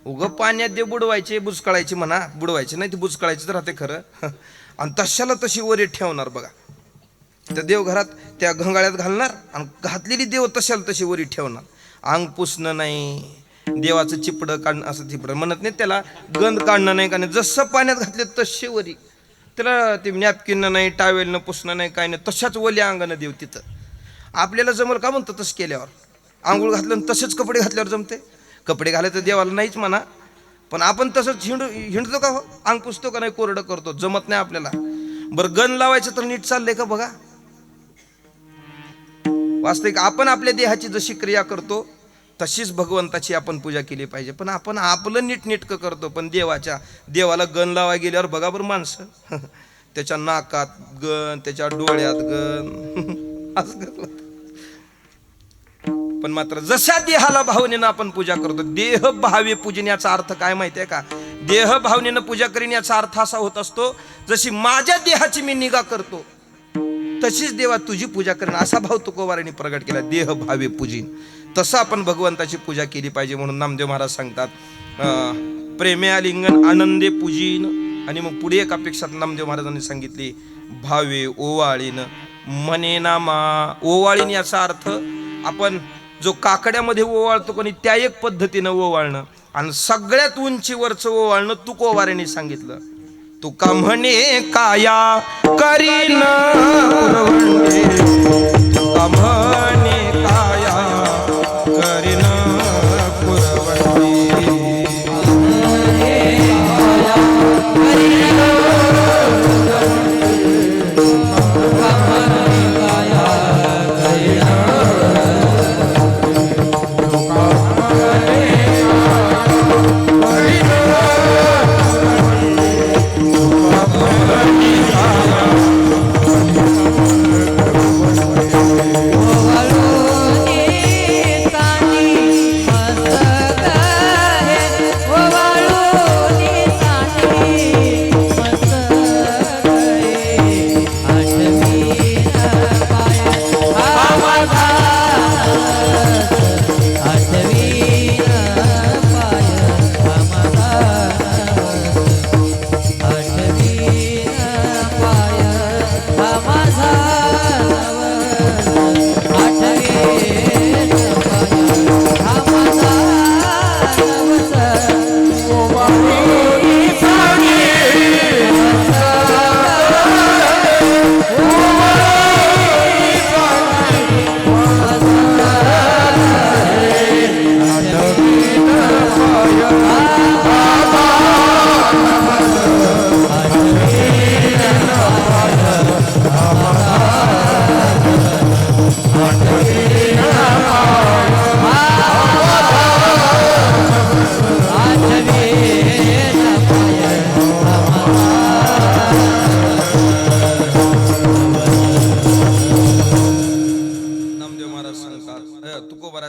उगं पाण्यात देव बुडवायचे, बुचकाळायची म्हणा, बुडवायचे नाही ती बुचकाळायची तर राहते खरं. आणि तशाला तशी वरी ठेवणार बघा, त्या देवघरात त्या घंगाळ्यात घालणार आणि घातलेली देव तशाला तशी वरी ठेवणार. अंग पुसणं नाही, देवाचं चिपडं काढणं, असं चिपडं म्हणत नाही त्याला, गंध काढणं नाही का नाही, जसं पाण्यात घातले तशी वरी, त्याला ते नॅपकिननं नाही, टावेलनं पुसणं नाही, काय नाही, तशाच वल्या अंगानं देव तिथं. आपल्याला जमल का म्हणतं तसं केल्यावर? आंघोळ घातलं तसेच कपडे घातल्यावर जमते? कपडे घालायचं देवाला नाहीच म्हणा, पण आपण तसंच हिंडतो का हो? अंग पुसतो का नाही, कोरडं करतो, जमत नाही आपल्याला. बरं गण लावायचं तर नीट चाललंय का बघा. वास्तविक आपण आपल्या देहाची जशी क्रिया करतो तशीच भगवंताची आपण पूजा केली पाहिजे. पण आपण आपलं नीटनेटकं करतो, पण देवाला गण लावाय गेल्यावर बघा बरं माणसं त्याच्या नाकात गण, त्याच्या डोळ्यात गण असं करलं. पण मात्र जशा देहाला भावनेनं आपण पूजा करतो, देह भावे पूजन याचा अर्थ काय माहिती आहे का? देह भावनेनं पूजा करीन याचा अर्थ असा होत असतो, जशी माझ्या देहाची मी निगा करतो तशीच देवा तुझी पूजा करेन, असा भाव तुकोबारांनी प्रगट केला. देह भावे पूजिन, तसं आपण भगवंताची पूजा केली पाहिजे. म्हणून नामदेव महाराज सांगतात प्रेमे आलिंगन आनंदे पूजिन. आणि मग पुढे एक अपेक्षा नामदेव महाराजांनी सांगितली, भावे ओवाळीन मने नामा. ओवाळीन याचा अर्थ आपण जो काकड्यामध्ये ओवाळतो कोणी त्या एक पद्धतीनं ओवाळणं, आणि सगळ्यात उंचीवरचं ओवाळणं तुकोबारांनी सांगितलं. तुका म्हणे काया करीन पुरवंडे, तुका म्हणे काया करीन पुरवंडे.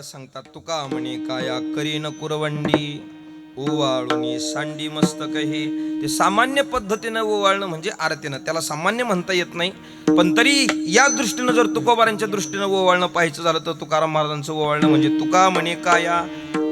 सांगतात तुका म्हणे काया करीन कुरवंडी ओवाळुनी सांडी मस्तक हे. ते सामान्य पद्धतीनं ओवाळणं म्हणजे आरतीनं, त्याला सामान्य म्हणता येत नाही, पण तरी या दृष्टीनं जर तुकोबारांच्या दृष्टीनं ओवाळणं पाहायचं झालं तर तुकाराम महाराजांचं ओवाळणं म्हणजे तुका म्हणे काया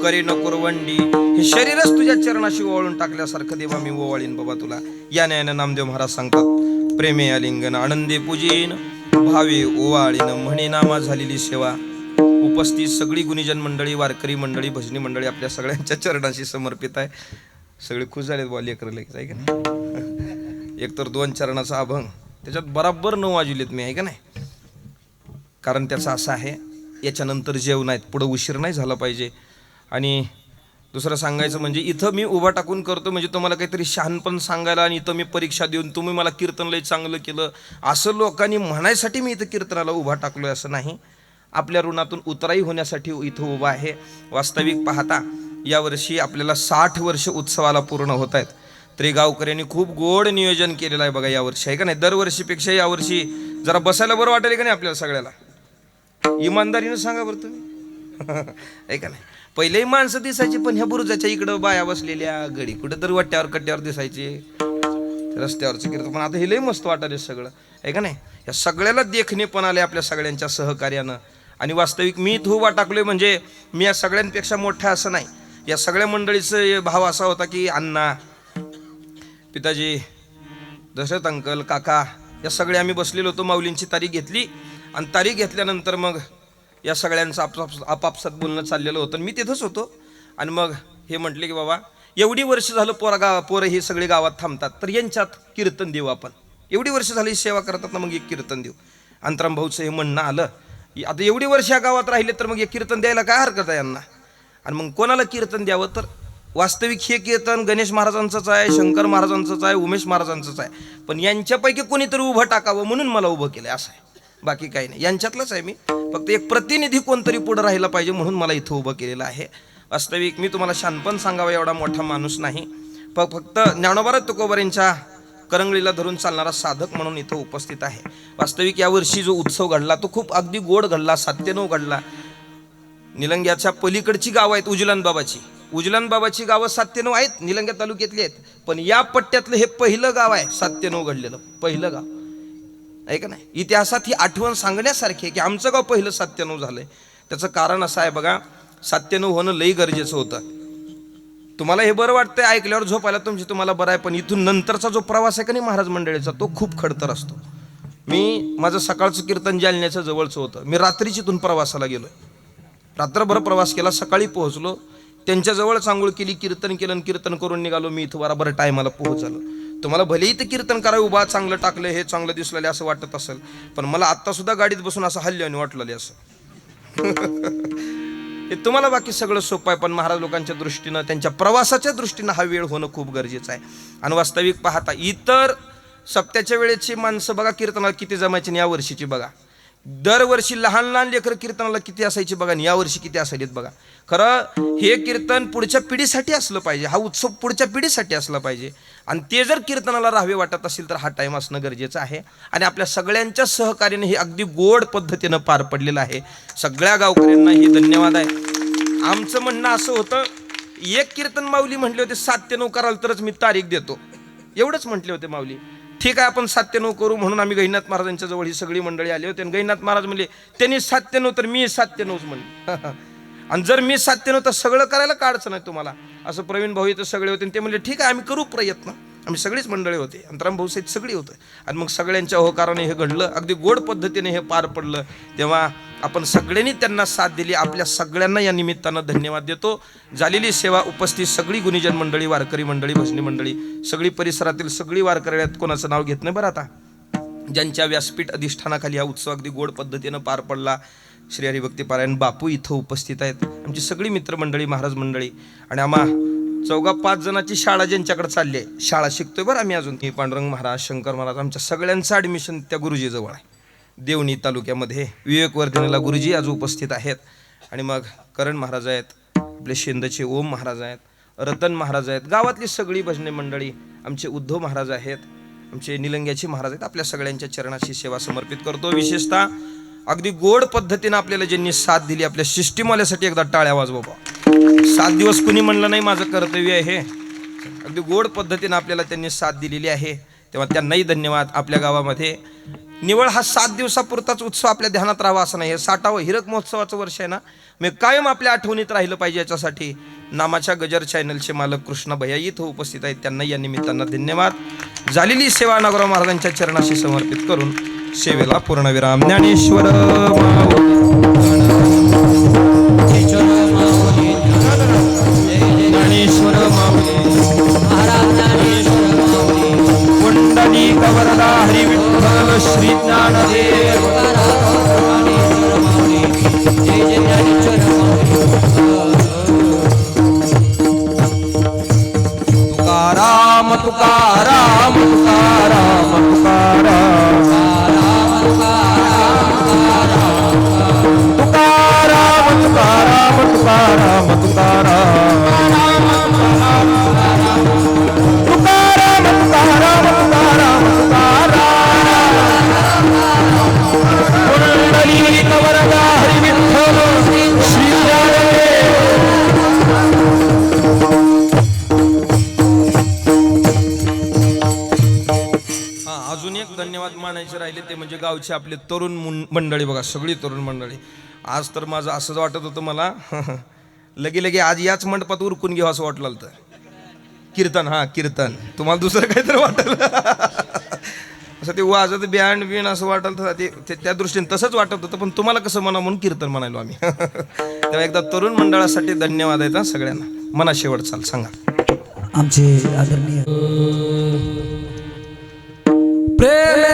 करीन कुरवंडी, हे शरीरच तुझ्या चरणाशी ओवाळून टाकल्यासारखं देवा मी ओवाळीन बाबा तुला. या न्यायानं नामदेव महाराज सांगतात प्रेमे आलिंगन आनंदे पूजीन भावे ओवाळीन म्हणे नामा झालेली सेवा. उपस्थित सगळी गुणीजन मंडळी, वारकरी मंडळी, भजनी मंडळी आपल्या सगळ्यांच्या चरणाशी समर्पित आहे. सगळे खुश झालेत बॉल लेकर लगेच आहे का नाही. एक तर 2 चरणाचा अभंग, त्याच्यात बराबर 9 वाजविलेत मी आहे का नाही. कारण त्याचं असं आहे, याच्यानंतर जेवण आहेत, पुढं उशीर नाही झाला पाहिजे. आणि दुसरं सांगायचं म्हणजे इथं मी उभा टाकून करतो म्हणजे तुम्हाला काहीतरी शहाणपण सांगायला, आणि इथं मी परीक्षा देऊन तुम्ही मला कीर्तन लय चांगलं केलं असं लोकांनी म्हणायसाठी मी इथं कीर्तनाला उभा टाकलोय असं नाही. आपल्या ऋणातून उतराई होण्यासाठी इथं उभा आहे. वास्तविक पाहता यावर्षी आपल्याला 60 वर्ष उत्सवाला पूर्ण होत आहेत. तरी गावकऱ्यांनी खूप गोड नियोजन केलेलं आहे बघा यावर्षी, आहे का नाही. दरवर्षीपेक्षा यावर्षी जरा बसायला बरं वाटेल का नाही आपल्याला सगळ्याला. इमानदारीनं सांगा बरं तुम्ही आहे का नाही. पहिलेही माणसं दिसायची, पण ह्या बुरुजाच्या इकडं बाया बसलेल्या, गडी कुठं तर वट्ट्यावर कट्ट्यावर दिसायचे. रस्त्यावरचं कीर्तन. पण आता हे लय मस्त वाटायला सगळं आहे का नाही. या सगळ्याला देखणे पण आले आपल्या सगळ्यांच्या सहकार्यानं. आणि वास्तविक मी इथं उभा टाकलोय म्हणजे मी या सगळ्यांपेक्षा मोठा असं नाही. या सगळ्या मंडळीचा भाव असा होता की अण्णा, पिताजी, दशरथ अंकल, काका, या सगळे आम्ही बसलेलो होतो. माऊलींची तारीख घेतली आणि तारीख घेतल्यानंतर मग या सगळ्यांचं आपापसात बोलणं चाललेलं होतं. मी तिथंच होतो. आणि मग हे म्हटले की बाबा एवढी वर्ष झालं पोरं हे सगळे गावात थांबतात, तर यांच्यात कीर्तन देऊ आपण. एवढी वर्ष झाली सेवा करतात ना, मग एक कीर्तन देऊ. अंतराम भाऊचं हे म्हणणं आलं. आता एवढी वर्ष या गावात राहिले तर मग एक कीर्तन द्यायला काय हरकत आहे यांना. आणि मग कोणाला कीर्तन द्यावं, तर वास्तविक हे कीर्तन गणेश महाराजांचंच आहे, शंकर महाराजांचंच आहे, उमेश महाराजांचंच आहे. पण यांच्यापैकी कोणीतरी उभं टाकावं म्हणून मला उभं केलं असं आहे. बाकी काही नाही, यांच्यातलंच आहे मी. फक्त एक प्रतिनिधी कोणतरी पुढं राहिला पाहिजे म्हणून मला इथं उभं केलेलं आहे. वास्तविक मी तुम्हाला शानपण सांगावं एवढा मोठा माणूस नाही. फक्त ज्ञानोबा तुकोबारांच्या करंगळीला धरून चालणारा साधक म्हणून इथं उपस्थित आहे. वास्तविक यावर्षी जो उत्सव घडला तो खूप अगदी गोड घडला, 97 घडला. निलंग्याच्या पलीकडची गावं आहेत उजलान बाबाची गावं 97 आहेत, निलंग्या तालुक्यातली आहेत. पण या पट्ट्यातलं हे पहिलं गाव आहे 97 घडलेलं, पहिलं गाव आहे का नाही. इतिहासात ही आठवण सांगण्यासारखी आहे की आमचं गाव पहिलं 97 झालंय. त्याचं कारण असं आहे बघा, 97 होणं लई गरजेचं होतं. तुम्हाला हे बरं वाटतंय ऐकल्यावर झोपायला तुम्हाला बरं आहे, पण इथून नंतरचा जो प्रवास आहे का नाही महाराज मंडळीचा, तो खूप खडतर असतो. माझं सकाळचं कीर्तन जालन्याच्या जवळचं होतं. मी रात्रीच इथून प्रवासाला गेलो, रात्रभर प्रवास केला, सकाळी पोहोचलो. त्यांच्याजवळ आंघोळ केली, कीर्तन केलं, कीर्तन करून निघालो. मी इथं बरोबर टायमाला पोहोचलो. तुम्हाला भलेही ते कीर्तन करावं, उभा चांगलं टाकलं, हे चांगलं दिसलेलं असं वाटत असेल, पण मला आत्ता सुद्धा गाडीत बसून असं हल्ल्याने वाटलेलं असं. हे तुम्हाला बाकी सगळं सोपं आहे, पण महाराज लोकांच्या दृष्टीनं, त्यांच्या प्रवासाच्या दृष्टीनं हा वेळ होणं खूप गरजेचं आहे. आणि वास्तविक पाहता इतर सप्त्याच्या वेळेची माणसं बघा कीर्तनाला किती जमायची, या वर्षीची बघा. दरवर्षी लहान लहान लेकरं कीर्तनाला किती असायची बघा, या वर्षी किती असायलेत बघा. खरं हे कीर्तन पुढच्या पिढीसाठी असलं पाहिजे, हा उत्सव पुढच्या पिढीसाठी असला पाहिजे. आणि ते जर कीर्तनाला राहावे वाटत असेल तर हा टाईम असणं गरजेचं आहे. आणि आपल्या सगळ्यांच्या सहकार्याने हे अगदी गोड पद्धतीनं पार पडलेलं आहे. सगळ्या गावकऱ्यांना हे धन्यवाद आहे. आमचं म्हणणं असं होतं, एक कीर्तन माऊली म्हटले होते 97 कराल तरच मी तारीख देतो, एवढंच म्हटले होते माऊली. ठीक आहे आपण 97 करू म्हणून आम्ही गहिनाथ महाराजांच्या जवळ ही सगळी मंडळी आली होती. आणि गहिनाथ महाराज म्हणले त्यांनी 97 तर मी 97च म्हणले. आणि जर मी 97 तर सगळं करायला का अडचण आहे तुम्हाला, असं प्रवीण भाऊ इथं सगळे होते. ते म्हणले ठीक आहे आम्ही करू प्रयत्न. आम्ही सगळीच मंडळी होते, अंतराम भाऊ सहित सगळी होतं. आणि मग सगळ्यांच्या होकाराने हे घडलं, अगदी गोड पद्धतीने हे पार पडलं. तेव्हा आपण सगळ्यांनी त्यांना साथ दिली. आपल्या सगळ्यांना या निमित्तानं धन्यवाद देतो. झालेली सेवा उपस्थित सगळी गुणीजन मंडळी, वारकरी मंडळी, भजनी मंडळी, सगळी परिसरातील सगळी वारकऱ्यात कोणाचं नाव घेत नाही बरं आता, ज्यांच्या व्यासपीठ अधिष्ठानाखाली हा उत्सव अगदी गोड पद्धतीनं पार पडला. श्री हरिभक्तीपारायण बापू इथं उपस्थित आहेत, आमची सगळी मित्रमंडळी, महाराज मंडळी. आणि आम्हा 4-5 जणांची शाळा ज्यांच्याकडे चालली आहे, शाळा शिकतोय बरं आम्ही अजून. पांडुरंग महाराज, शंकर महाराज, आमच्या सगळ्यांचं ॲडमिशन त्या गुरुजीजवळ आहे. देवणी तालुक्यामध्ये विवेकवर्धिनीला गुरुजी आज उपस्थित आहेत. आणि मग करण महाराज आहेत, आपले शेंदचे ओम महाराज आहेत, रतन महाराज आहेत, गावातली सगळी भजने मंडळी, आमचे उद्धव महाराज आहेत, आमचे निलंग्याचे महाराज आहेत. आपल्या सगळ्यांच्या चरणाशी सेवा समर्पित करतो. विशेषतः अगदी गोड पद्धतीनं आपल्याला ज्यांनी साथ दिली, आपल्या सिस्टीमवाल्यासाठी एकदा टाळ्या वाजवा बाबा. 7 दिवस कुणी म्हणलं नाही माझं कर्तव्य आहे हे, अगदी गोड पद्धतीनं आपल्याला त्यांनी साथ दिलेली आहे. तेव्हा त्यांनाही धन्यवाद. आपल्या गावामध्ये निवळ हा 7 दिवसापुरताच उत्सव आपल्या ध्यानात राहावा असं नाही, हे 60वा हिरक महोत्सवाचं वर्ष आहे ना, मी कायम आपल्या आठवणीत राहिलं पाहिजे. याच्यासाठी नामाच्या गजर चॅनलचे मालक कृष्णा भैया इथं उपस्थित आहेत, त्यांनाही या निमित्तानं धन्यवाद. झालेली सेवा नागोराव महाराजांच्या चरणाशी समर्पित करून सेवेला पूर्णविराम. ज्ञानेश्वर कुंडली कवरदा हरी विठ्ठल श्री ज्ञानदेव तुकाराम तुकाराम तुकाराम तुकाराम गावची आपली तरुण मंडळी बघा, सगळी तरुण मंडळी. आज तर माझं असंच वाटत होतं मला लगे लगे आज याच मंडपात उरकून घ्यावं असं वाटलं तर. कीर्तन, हा कीर्तन. तुम्हाला दुसरं काहीतरी वाटलं असं ते वाजत बँड बिंड असं वाटलं तर ते त्या दृष्टीने तसंच वाटत होतं, पण तुम्हाला कसं म्हणा म्हणून कीर्तन म्हणायलो आम्ही. तेव्हा एकदा तरुण मंडळासाठी धन्यवाद आहेत सगळ्यांना. मना शेवट चाल सांगा. आमचे आदरणीय प्रेम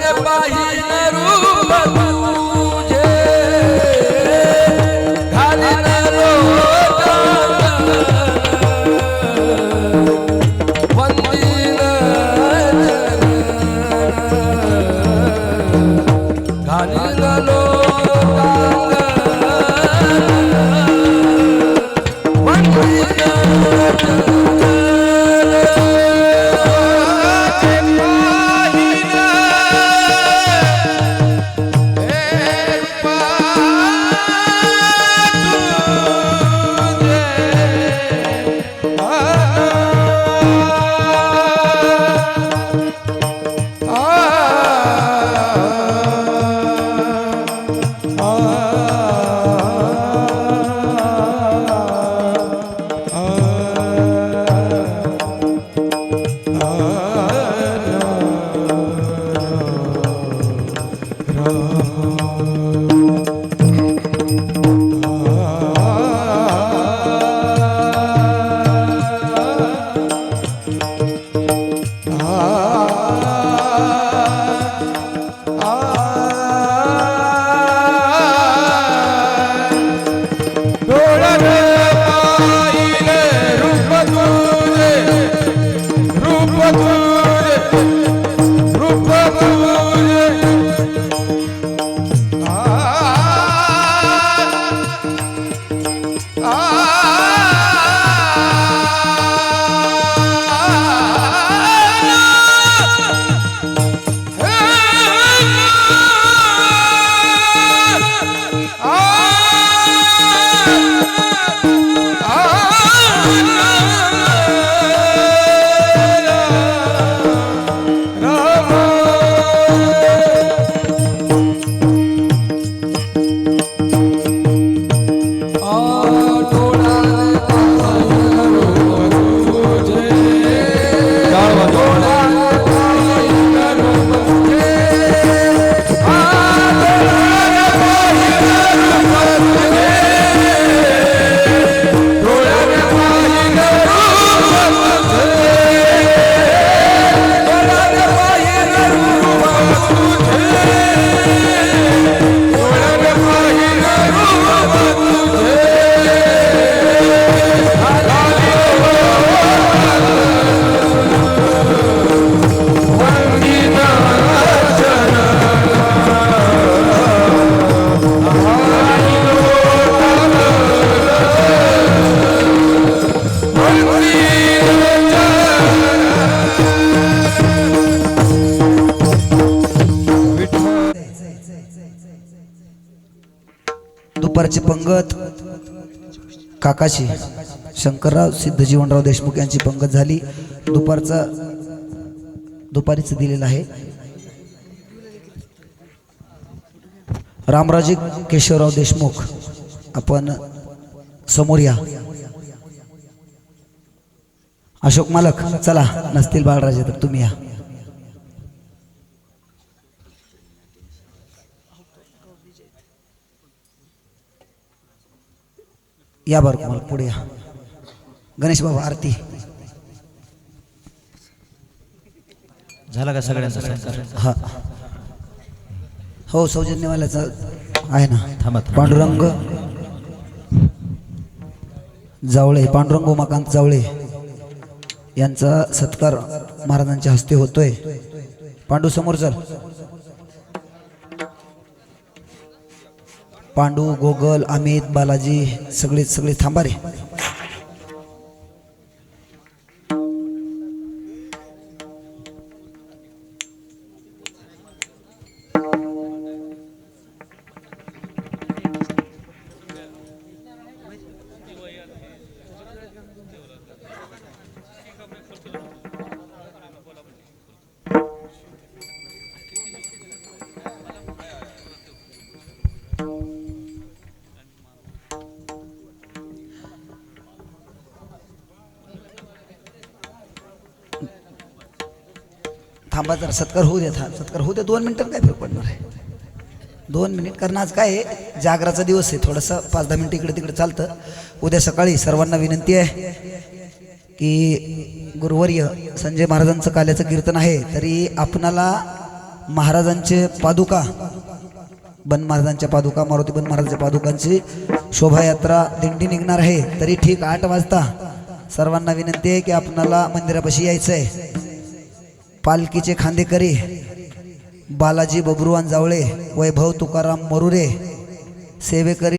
डोळ्याने पाहिलं रूप तुझे घालीन लोटांगण वंदीन चरण घालीन लोटांगण वंदीन दुपारची पंगत काकाची शंकरराव सिद्धजीवनराव देशमुख यांची पंगत झाली. दुपारीच दिलेलं आहे. रामराजे केशवराव देशमुख आपण समोर या. अशोक मालक चला, नसतील बाळराजे तर तुम्ही या. या बरं मला पुढे या. गणेश बाबा आरती झाला का सगळ्यांचा सत्कार? हा हो, सौजन्यवाल्याचा आहे ना. थांबा. पांडुरंग जावळे, पांडुरंग उमाकांत जावळे यांचा सत्कार महाराजांच्या हस्ते होतोय. पांडू समोर चल. पांडू, गोगल, अमित, बालाजी सगळे थांबा रे. थांबा जरा, सत्कार होऊ द्या. सत्कार होऊ द्या. 2 मिनिटात काय फरक पडणार आहे? 2 मिनिट. कारण आज काय आहे, जागराचा दिवस आहे. थोडंसं 5-10 मिनिटं इकडे तिकडे चालतं. उद्या सकाळी सर्वांना विनंती आहे की गुरुवर्य संजय महाराजांचं काल्याचं कीर्तन आहे, तरी आपणाला महाराजांचे पादुका, बन महाराजांच्या पादुका, मारुती बन महाराजांच्या पादुकांची शोभायात्रा दिंडी निघणार आहे. तरी ठीक 8 वाजता सर्वांना विनंती आहे की आपणाला मंदिरापाशी यायचं आहे. पालखीचे खांदेकरी बालाजी बबरुवान जावळे, वैभव तुकाराम मरुरे, सेवेकरी